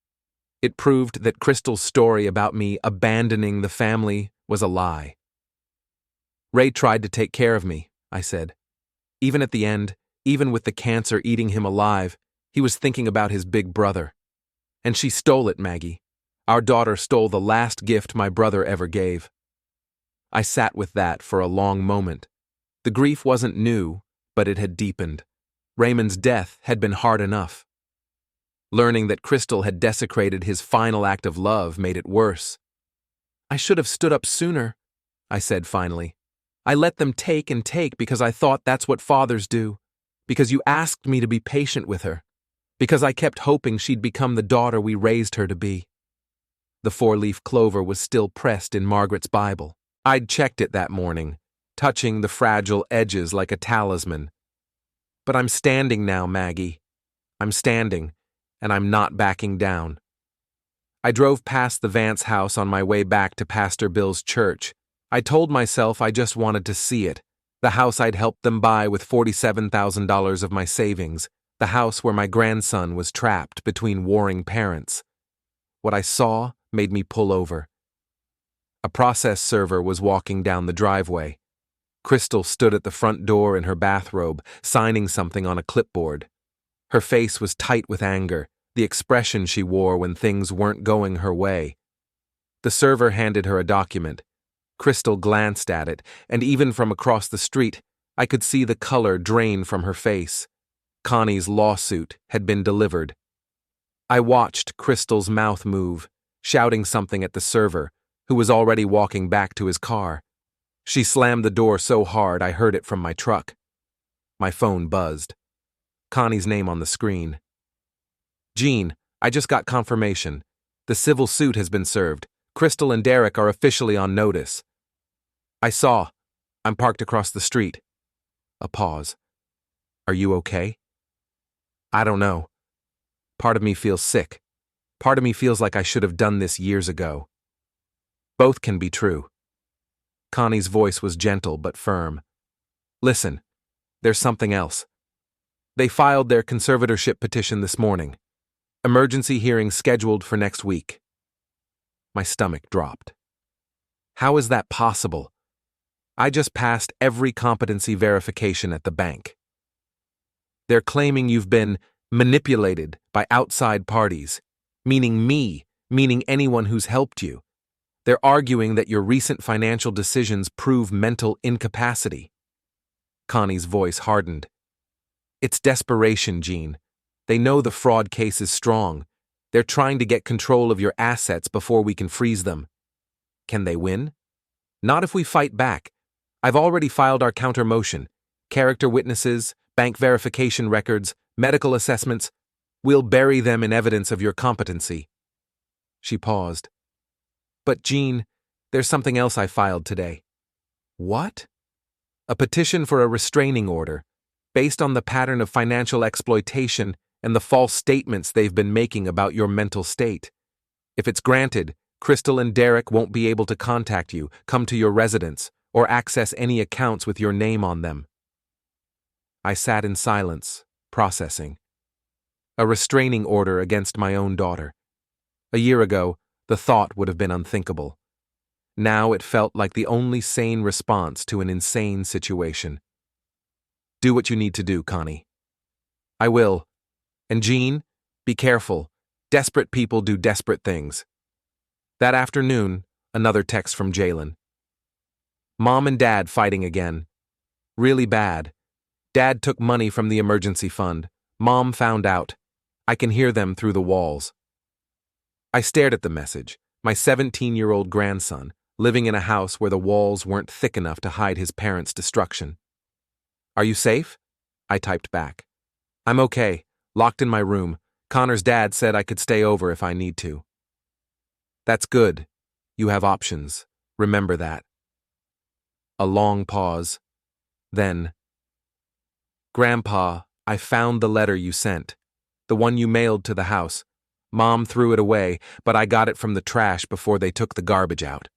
It proved that Crystal's story about me abandoning the family was a lie. "Ray tried to take care of me," I said. "Even at the end, even with the cancer eating him alive, he was thinking about his big brother. And she stole it, Maggie. Our daughter stole the last gift my brother ever gave. I sat with that for a long moment. The grief wasn't new, but it had deepened. Raymond's death had been hard enough. Learning that Crystal had desecrated his final act of love made it worse. I should have stood up sooner, I said finally. I let them take and take because I thought that's what fathers do, because you asked me to be patient with her, because I kept hoping she'd become the daughter we raised her to be. The four-leaf clover was still pressed in Margaret's Bible. I'd checked it that morning, touching the fragile edges like a talisman. But I'm standing now, Maggie. I'm standing, and I'm not backing down. I drove past the Vance house on my way back to Pastor Bill's church. I told myself I just wanted to see it, the house I'd helped them buy with $47,000 of my savings, the house where my grandson was trapped between warring parents. What I saw made me pull over. A process server was walking down the driveway. Crystal stood at the front door in her bathrobe, signing something on a clipboard. Her face was tight with anger, the expression she wore when things weren't going her way. The server handed her a document. Crystal glanced at it, and even from across the street, I could see the color drain from her face. Connie's lawsuit had been delivered. I watched Crystal's mouth move, shouting something at the server, who was already walking back to his car. She slammed the door so hard I heard it from my truck. My phone buzzed. Connie's name on the screen. Gene, I just got confirmation. The civil suit has been served. Crystal and Derek are officially on notice. I saw. I'm parked across the street. A pause. Are you okay? I don't know. Part of me feels sick. Part of me feels like I should have done this years ago. Both can be true. Connie's voice was gentle but firm. Listen, there's something else. They filed their conservatorship petition this morning. Emergency hearing scheduled for next week. My stomach dropped. How is that possible? I just passed every competency verification at the bank. They're claiming you've been manipulated by outside parties, meaning me, meaning anyone who's helped you. They're arguing that your recent financial decisions prove mental incapacity. Connie's voice hardened. It's desperation, Gene. They know the fraud case is strong. They're trying to get control of your assets before we can freeze them. Can they win? Not if we fight back. I've already filed our counter motion. Character witnesses, bank verification records, medical assessments. We'll bury them in evidence of your competency. She paused. But Gene, there's something else I filed today. What? A petition for a restraining order, based on the pattern of financial exploitation and the false statements they've been making about your mental state. If it's granted, Crystal and Derek won't be able to contact you, come to your residence, or access any accounts with your name on them. I sat in silence, processing. A restraining order against my own daughter. A year ago, the thought would have been unthinkable. Now it felt like the only sane response to an insane situation. Do what you need to do, Connie. I will. And Gene, be careful. Desperate people do desperate things. That afternoon, another text from Jalen. Mom and Dad fighting again. Really bad. Dad took money from the emergency fund. Mom found out. I can hear them through the walls. I stared at the message, my 17-year-old grandson, living in a house where the walls weren't thick enough to hide his parents' destruction. Are you safe? I typed back. I'm okay, locked in my room. Connor's dad said I could stay over if I need to. That's good. You have options. Remember that. A long pause. Then, Grandpa, I found the letter you sent. The one you mailed to the house. Mom threw it away, but I got it from the trash before they took the garbage out.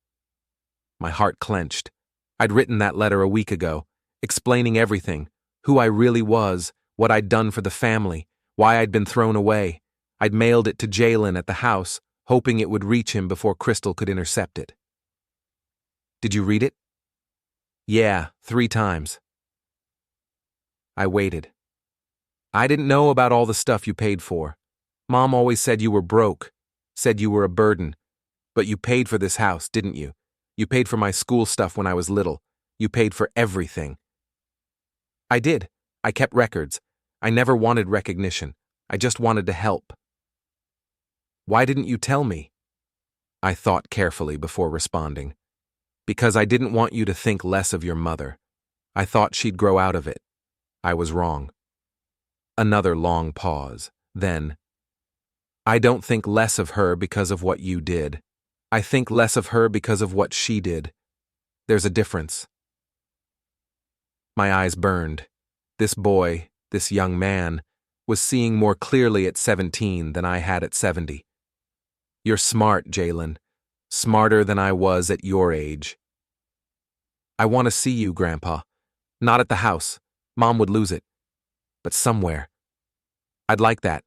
My heart clenched. I'd written that letter a week ago, explaining everything, who I really was, what I'd done for the family, why I'd been thrown away. I'd mailed it to Jalen at the house, hoping it would reach him before Crystal could intercept it. Did you read it? Yeah, 3 times. I waited. I didn't know about all the stuff you paid for. Mom always said you were broke. Said you were a burden. But you paid for this house, didn't you? You paid for my school stuff when I was little. You paid for everything. I did. I kept records. I never wanted recognition. I just wanted to help. Why didn't you tell me? I thought carefully before responding. Because I didn't want you to think less of your mother. I thought she'd grow out of it. I was wrong. Another long pause. Then, I don't think less of her because of what you did. I think less of her because of what she did. There's a difference. My eyes burned. This boy, this young man, was seeing more clearly at 17 than I had at 70. You're smart, Jalen. Smarter than I was at your age. I want to see you, Grandpa. Not at the house. Mom would lose it. But somewhere. I'd like that.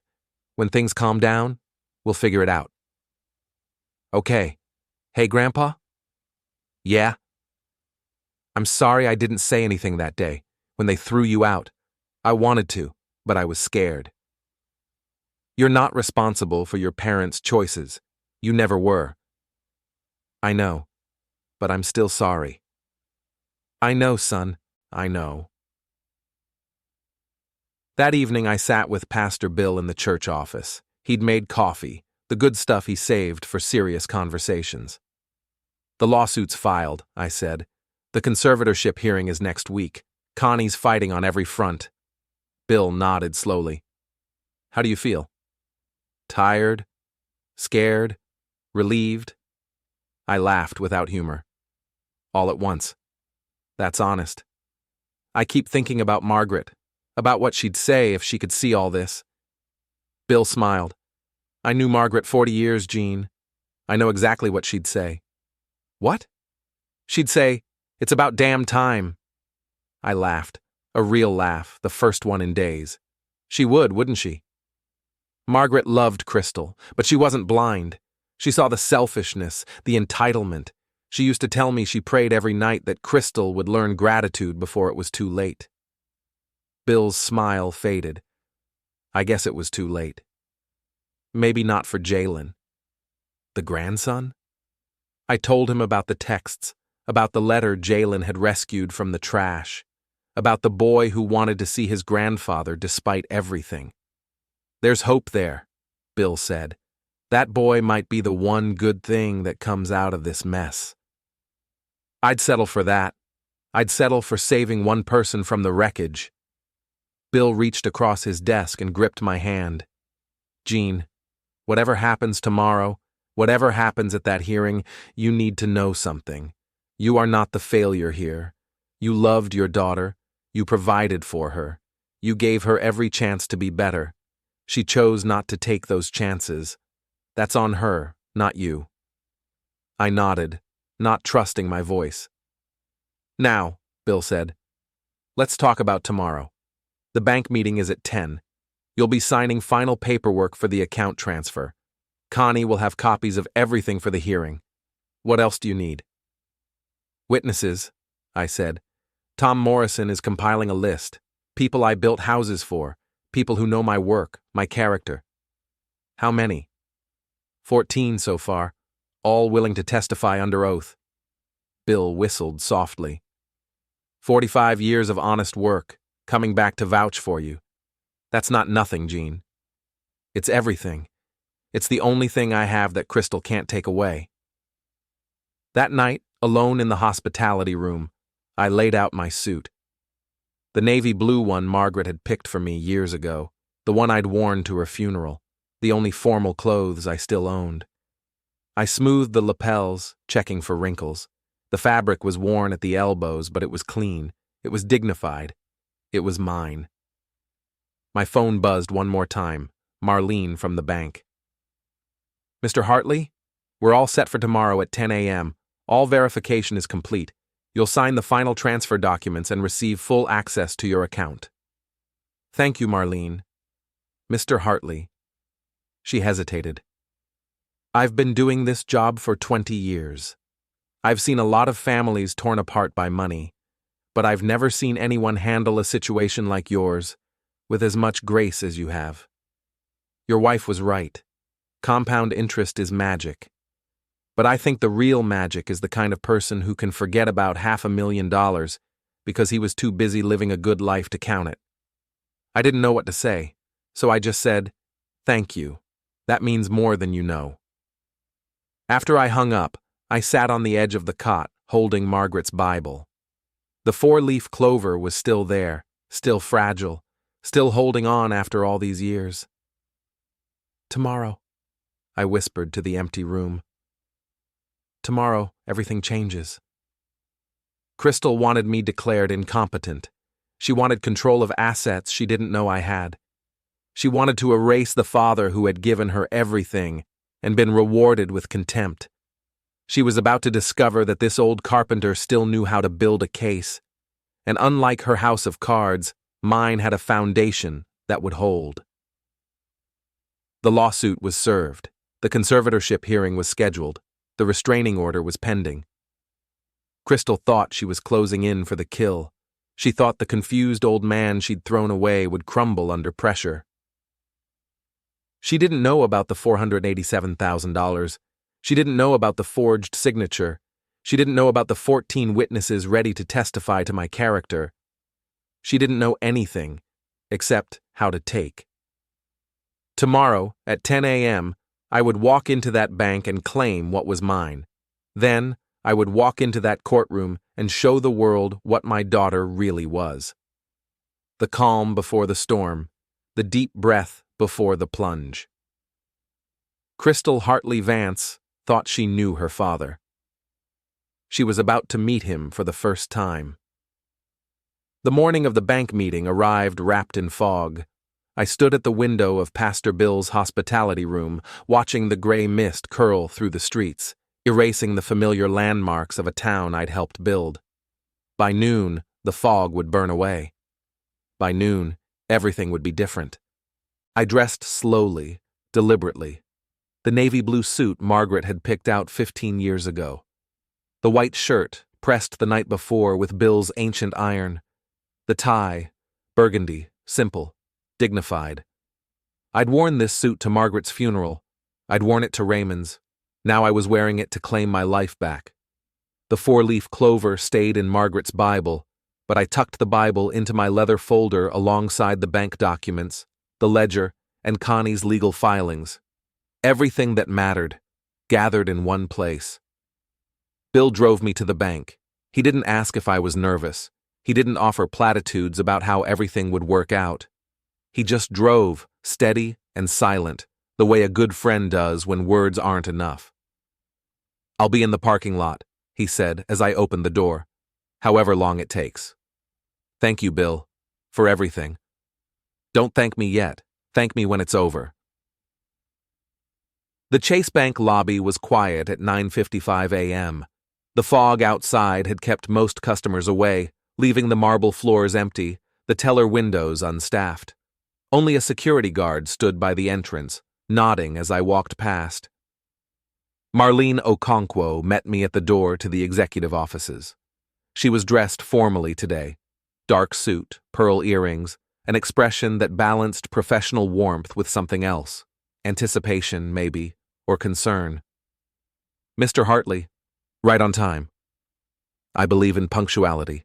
When things calm down, we'll figure it out. Okay. Hey, Grandpa? Yeah? I'm sorry I didn't say anything that day, when they threw you out. I wanted to, but I was scared. You're not responsible for your parents' choices. You never were. I know, but I'm still sorry. I know, son. I know. That evening I sat with Pastor Bill in the church office. He'd made coffee, the good stuff he saved for serious conversations. The lawsuit's filed, I said. The conservatorship hearing is next week. Connie's fighting on every front. Bill nodded slowly. How do you feel? Tired? Scared? Relieved? I laughed without humor. All at once. That's honest. I keep thinking about Margaret, about what she'd say if she could see all this. Bill smiled. I knew Margaret 40 years, Gene. I know exactly what she'd say. What? She'd say, it's about damn time. I laughed, a real laugh, the first one in days. She would, wouldn't she? Margaret loved Crystal, but she wasn't blind. She saw the selfishness, the entitlement. She used to tell me she prayed every night that Crystal would learn gratitude before it was too late. Bill's smile faded. I guess it was too late. Maybe not for Jalen. The grandson? I told him about the texts, about the letter Jalen had rescued from the trash, about the boy who wanted to see his grandfather despite everything. There's hope there, Bill said. That boy might be the one good thing that comes out of this mess. I'd settle for that. I'd settle for saving one person from the wreckage. Bill reached across his desk and gripped my hand. Gene, whatever happens tomorrow, whatever happens at that hearing, you need to know something. You are not the failure here. You loved your daughter. You provided for her. You gave her every chance to be better. She chose not to take those chances. That's on her, not you. I nodded, not trusting my voice. Now, Bill said, let's talk about tomorrow. The bank meeting is at 10. You'll be signing final paperwork for the account transfer. Connie will have copies of everything for the hearing. What else do you need? Witnesses, I said. Tom Morrison is compiling a list. People I built houses for. People who know my work, my character. How many? 14 so far, all willing to testify under oath. Bill whistled softly. 45 years of honest work, coming back to vouch for you. That's not nothing, Gene. It's everything. It's the only thing I have that Crystal can't take away. That night, alone in the hospitality room, I laid out my suit. The navy blue one Margaret had picked for me years ago, the one I'd worn to her funeral, the only formal clothes I still owned. I smoothed the lapels, checking for wrinkles. The fabric was worn at the elbows, but it was clean. It was dignified. It was mine. My phone buzzed one more time. Marlene from the bank. Mr. Hartley, we're all set for tomorrow at 10 a.m. All verification is complete. You'll sign the final transfer documents and receive full access to your account. Thank you, Marlene. Mr. Hartley. She hesitated. I've been doing this job for 20 years. I've seen a lot of families torn apart by money, but I've never seen anyone handle a situation like yours with as much grace as you have. Your wife was right. Compound interest is magic. But I think the real magic is the kind of person who can forget about $500,000 because he was too busy living a good life to count it. I didn't know what to say, so I just said, "Thank you. That means more than you know." After I hung up, I sat on the edge of the cot, holding Margaret's Bible. The four-leaf clover was still there, still fragile, still holding on after all these years. "Tomorrow," I whispered to the empty room. "Tomorrow, everything changes." Crystal wanted me declared incompetent. She wanted control of assets she didn't know I had. She wanted to erase the father who had given her everything and been rewarded with contempt. She was about to discover that this old carpenter still knew how to build a case, and unlike her house of cards, mine had a foundation that would hold. The lawsuit was served. The conservatorship hearing was scheduled. The restraining order was pending. Crystal thought she was closing in for the kill. She thought the confused old man she'd thrown away would crumble under pressure. She didn't know about the $487,000. She didn't know about the forged signature. She didn't know about the 14 witnesses ready to testify to my character. She didn't know anything, except how to take. Tomorrow, at 10 a.m., I would walk into that bank and claim what was mine. Then, I would walk into that courtroom and show the world what my daughter really was. The calm before the storm, the deep breath before the plunge. Crystal Hartley Vance thought she knew her father. She was about to meet him for the first time. The morning of the bank meeting arrived wrapped in fog. I stood at the window of Pastor Bill's hospitality room, watching the gray mist curl through the streets, erasing the familiar landmarks of a town I'd helped build. By noon, the fog would burn away. By noon, everything would be different. I dressed slowly, deliberately. The navy blue suit Margaret had picked out 15 years ago. The white shirt, pressed the night before with Bill's ancient iron. The tie, burgundy, simple, dignified. I'd worn this suit to Margaret's funeral. I'd worn it to Raymond's. Now I was wearing it to claim my life back. The four-leaf clover stayed in Margaret's Bible, but I tucked the Bible into my leather folder alongside the bank documents, the ledger, and Connie's legal filings. Everything that mattered, gathered in one place. Bill drove me to the bank. He didn't ask if I was nervous. He didn't offer platitudes about how everything would work out. He just drove, steady and silent, the way a good friend does when words aren't enough. "I'll be in the parking lot," he said as I opened the door, "however long it takes." "Thank you, Bill, for everything." "Don't thank me yet. Thank me when it's over." The Chase Bank lobby was quiet at 9:55 a.m. The fog outside had kept most customers away, leaving the marble floors empty, the teller windows unstaffed. Only a security guard stood by the entrance, nodding as I walked past. Marlene Okonkwo met me at the door to the executive offices. She was dressed formally today. Dark suit, pearl earrings, an expression that balanced professional warmth with something else. Anticipation, maybe, or concern. "Mr. Hartley, right on time." I believe in punctuality.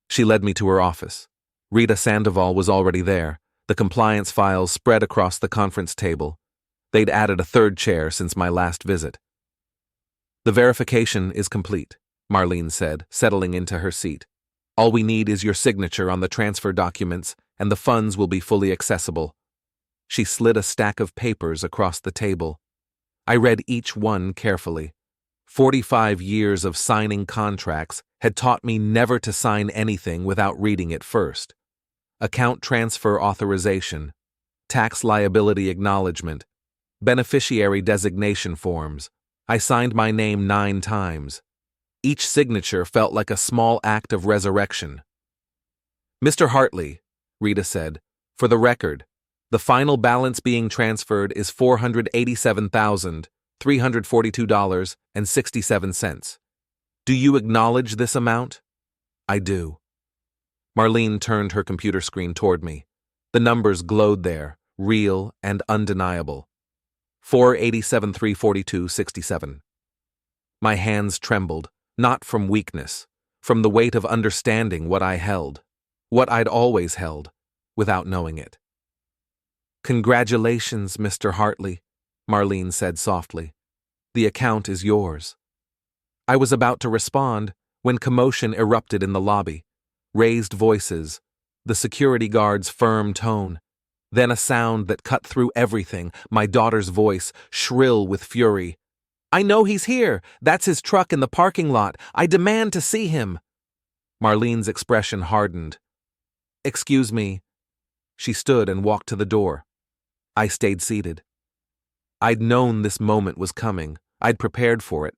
She led me to her office. Rita Sandoval was already there, the compliance files spread across the conference table. They'd added a third chair since my last visit. "The verification is complete," Marlene said, settling into her seat. "All we need is your signature on the transfer documents, and the funds will be fully accessible." She slid a stack of papers across the table. I read each one carefully. 45 years of signing contracts had taught me never to sign anything without reading it first. Account transfer authorization, tax liability acknowledgement, beneficiary designation forms. I signed my name 9 times. Each signature felt like a small act of resurrection. "Mr. Hartley," Rita said, "for the record, the final balance being transferred is $487,342.67. Do you acknowledge this amount?" "I do." Marlene turned her computer screen toward me. The numbers glowed there, real and undeniable. 487-342-67. My hands trembled, not from weakness, from the weight of understanding what I held, what I'd always held, without knowing it. "Congratulations, Mr. Hartley," Marlene said softly. "The account is yours." I was about to respond when commotion erupted in the lobby. Raised voices, the security guard's firm tone, then a sound that cut through everything, my daughter's voice, shrill with fury. "I know he's here! That's his truck in the parking lot! I demand to see him!" Marlene's expression hardened. "Excuse me." She stood and walked to the door. I stayed seated. I'd known this moment was coming. I'd prepared for it.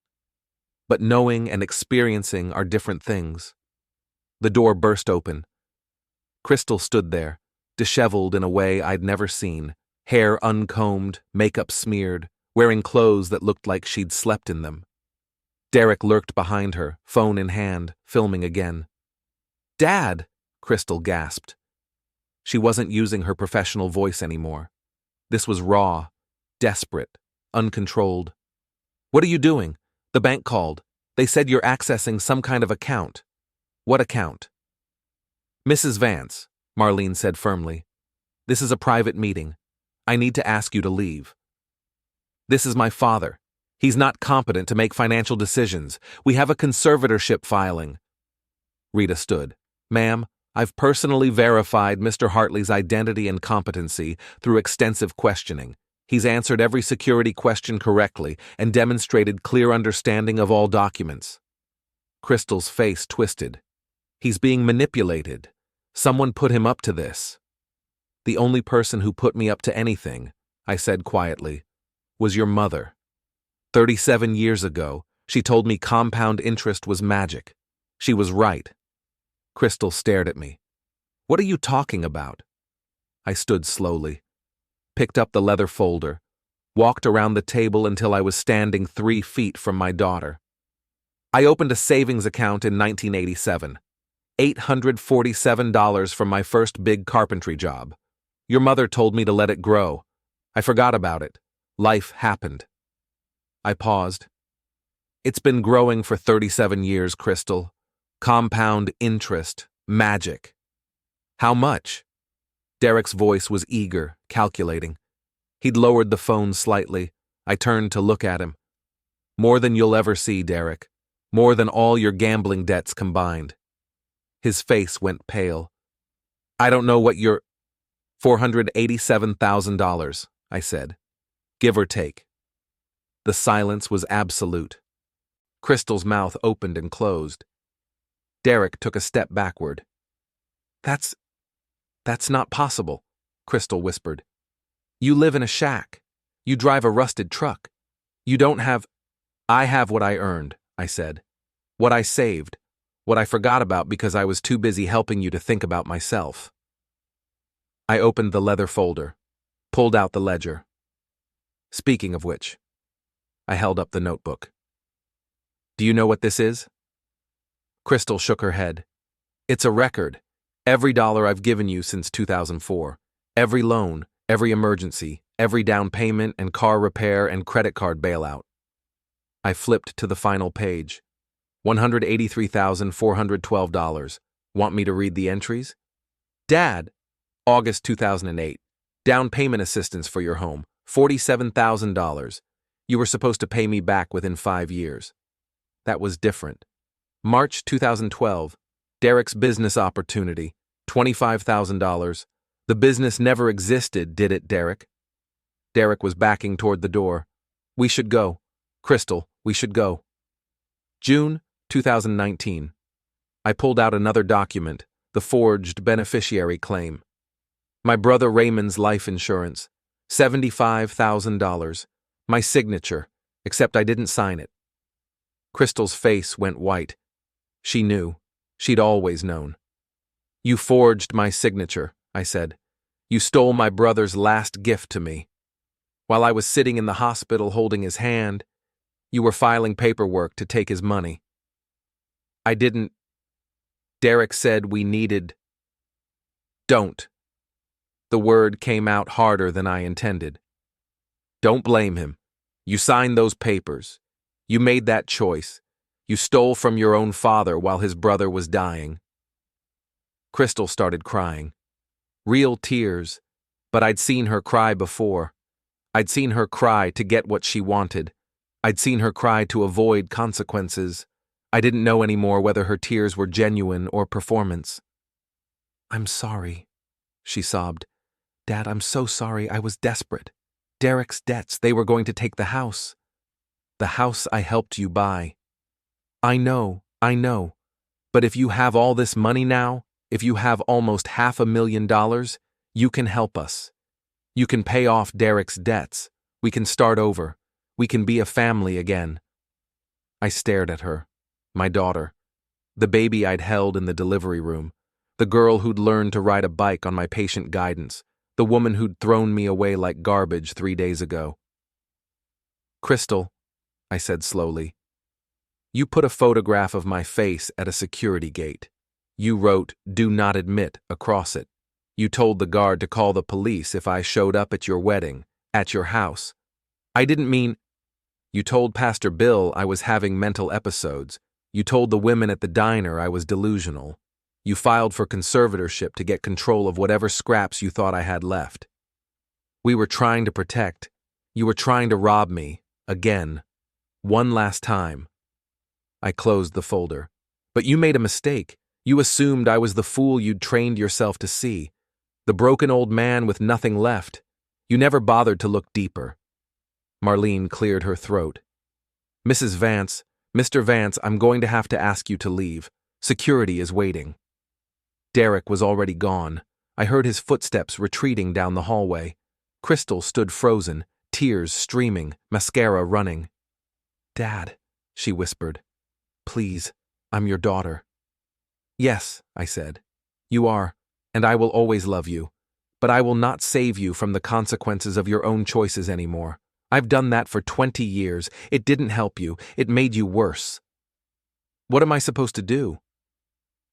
But knowing and experiencing are different things. The door burst open. Crystal stood there, disheveled in a way I'd never seen, hair uncombed, makeup smeared, wearing clothes that looked like she'd slept in them. Derek lurked behind her, phone in hand, filming again. "Dad!" Crystal gasped. She wasn't using her professional voice anymore. This was raw, desperate, uncontrolled. "What are you doing? The bank called. They said you're accessing some kind of account." "What account?" "Mrs. Vance," Marlene said firmly. "This is a private meeting. I need to ask you to leave." "This is my father. He's not competent to make financial decisions. We have a conservatorship filing." Rita stood. "Ma'am, I've personally verified Mr. Hartley's identity and competency through extensive questioning. He's answered every security question correctly and demonstrated clear understanding of all documents." Crystal's face twisted. "He's being manipulated. Someone put him up to this." "The only person who put me up to anything," I said quietly, "was your mother. 37 years ago, she told me compound interest was magic. She was right." Crystal stared at me. "What are you talking about?" I stood slowly, picked up the leather folder, walked around the table until I was standing 3 feet from my daughter. "I opened a savings account in 1987. $847 from my first big carpentry job. Your mother told me to let it grow. I forgot about it. Life happened." I paused. "It's been growing for 37 years, Crystal. Compound interest, magic." "How much?" Derek's voice was eager, calculating. He'd lowered the phone slightly. I turned to look at him. "More than you'll ever see, Derek. More than all your gambling debts combined." His face went pale. "I don't know what you're—" $487,000, I said. "Give or take." The silence was absolute. Crystal's mouth opened and closed. Derek took a step backward. That's not possible," Crystal whispered. "You live in a shack. You drive a rusted truck. You don't have—" "I have what I earned," I said. "What I saved. What I forgot about because I was too busy helping you to think about myself." I opened the leather folder, pulled out the ledger. "Speaking of which," I held up the notebook. "Do you know what this is?" Crystal shook her head. "It's a record. Every dollar I've given you since 2004. Every loan, every emergency, every down payment and car repair and credit card bailout." I flipped to the final page. $183,412. Want me to read the entries? "Dad, August 2008. Down payment assistance for your home, $47,000. You were supposed to pay me back within 5 years." That was different. March 2012. Derek's business opportunity, $25,000. "The business never existed, did it, Derek?" Derek was backing toward the door. "We should go. Crystal, we should go." June 2019. I pulled out another document, the forged beneficiary claim. My brother Raymond's life insurance, $75,000. My signature, except I didn't sign it. Crystal's face went white. She knew. She'd always known. "You forged my signature," I said. "You stole my brother's last gift to me. While I was sitting in the hospital holding his hand, you were filing paperwork to take his money." "I didn't—" Derek said we needed— "Don't." The word came out harder than I intended. Don't blame him. You signed those papers. You made that choice. You stole from your own father while his brother was dying. Crystal started crying. Real tears, but I'd seen her cry before. I'd seen her cry to get what she wanted. I'd seen her cry to avoid consequences. I didn't know anymore whether her tears were genuine or performance. "I'm sorry," she sobbed. "Dad, I'm so sorry. I was desperate. Derek's debts, they were going to take the house. The house I helped you buy. I know. But if you have all this money now, if you have almost $500,000, you can help us. You can pay off Derek's debts. We can start over. We can be a family again." I stared at her, my daughter, the baby I'd held in the delivery room, the girl who'd learned to ride a bike on my patient guidance, the woman who'd thrown me away like garbage 3 days ago. "Crystal," I said slowly, "you put a photograph of my face at a security gate. You wrote, 'Do not admit,' across it. You told the guard to call the police if I showed up at your wedding, at your house. I didn't mean—" You told Pastor Bill I was having mental episodes. You told the women at the diner I was delusional. You filed for conservatorship to get control of whatever scraps you thought I had left. We were trying to protect. You were trying to rob me, again. One last time." I closed the folder. "But you made a mistake. You assumed I was the fool you'd trained yourself to see. The broken old man with nothing left. You never bothered to look deeper." Marlene cleared her throat. "Mrs. Vance, Mr. Vance, I'm going to have to ask you to leave. Security is waiting." Derek was already gone. I heard his footsteps retreating down the hallway. Crystal stood frozen, tears streaming, mascara running. "Dad," she whispered. "Please, I'm your daughter." "Yes," I said. "You are, and I will always love you. But I will not save you from the consequences of your own choices anymore. I've done that for 20 years. It didn't help you. It made you worse." "What am I supposed to do?"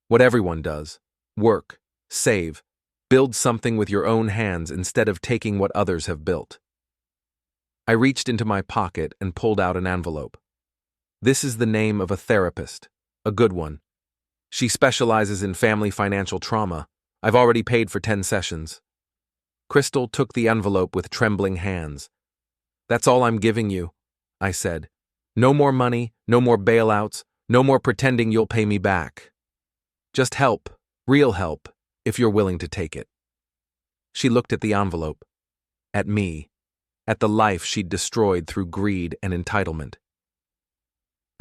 "What everyone does. Work, save, build something with your own hands instead of taking what others have built." I reached into my pocket and pulled out an envelope. "This is the name of a therapist, a good one. She specializes in family financial trauma. I've already paid for 10 sessions." Crystal took the envelope with trembling hands. "That's all I'm giving you," I said. "No more money, no more bailouts, no more pretending you'll pay me back. Just help, real help, if you're willing to take it." She looked at the envelope, at me, at the life she'd destroyed through greed and entitlement.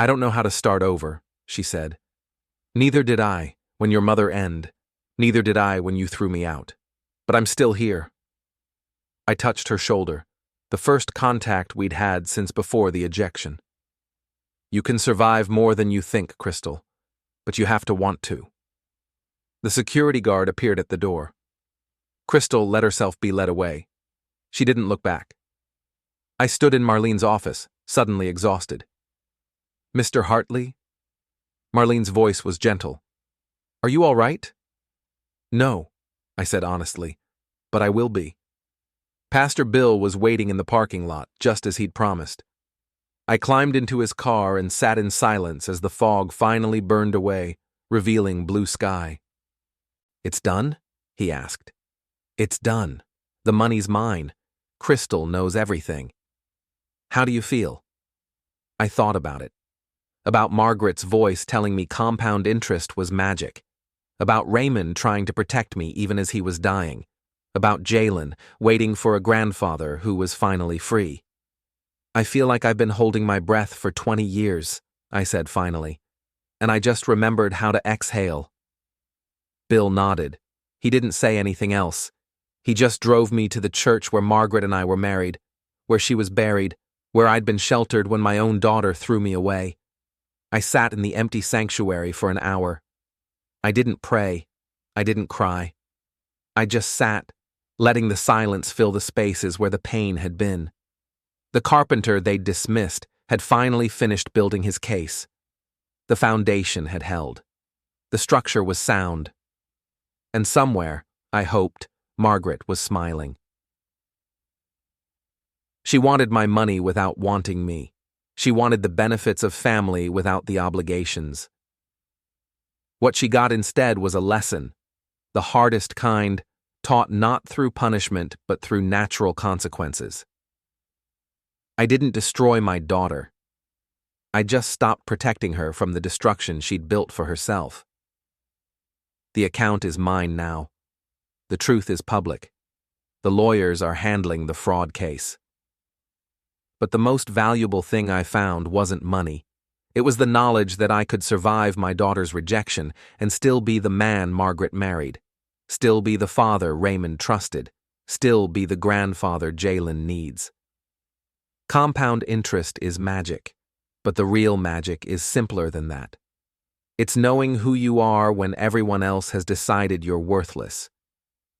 "I don't know how to start over," she said. "Neither did I when your mother ended. Neither did I when you threw me out. But I'm still here." I touched her shoulder, the first contact we'd had since before the ejection. "You can survive more than you think, Crystal, but you have to want to." The security guard appeared at the door. Crystal let herself be led away. She didn't look back. I stood in Marlene's office, suddenly exhausted. "Mr. Hartley?" Marlene's voice was gentle. "Are you all right?" "No," I said honestly, "but I will be." Pastor Bill was waiting in the parking lot, just as he'd promised. I climbed into his car and sat in silence as the fog finally burned away, revealing blue sky. "It's done?" he asked. "It's done. The money's mine. Crystal knows everything. How do you feel?" I thought about it. About Margaret's voice telling me compound interest was magic. About Raymond trying to protect me even as he was dying. About Jalen waiting for a grandfather who was finally free. "I feel like I've been holding my breath for 20 years, I said finally, and I just remembered how to exhale. Bill nodded. He didn't say anything else. He just drove me to the church where Margaret and I were married, where she was buried, where I'd been sheltered when my own daughter threw me away. I sat in the empty sanctuary for an hour. I didn't pray. I didn't cry. I just sat, letting the silence fill the spaces where the pain had been. The carpenter they'd dismissed had finally finished building his case. The foundation had held. The structure was sound. And somewhere, I hoped, Margaret was smiling. She wanted my money without wanting me. She wanted the benefits of family without the obligations. What she got instead was a lesson, the hardest kind, taught not through punishment but through natural consequences. I didn't destroy my daughter. I just stopped protecting her from the destruction she'd built for herself. The account is mine now. The truth is public. The lawyers are handling the fraud case. But the most valuable thing I found wasn't money. It was the knowledge that I could survive my daughter's rejection and still be the man Margaret married, still be the father Raymond trusted, still be the grandfather Jalen needs. Compound interest is magic, but the real magic is simpler than that. It's knowing who you are when everyone else has decided you're worthless.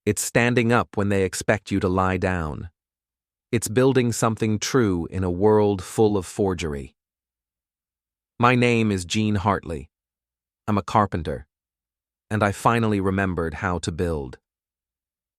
It's standing up when they expect you to lie down. It's building something true in a world full of forgery. My name is Eugene Hartley. I'm a carpenter, and I finally remembered how to build.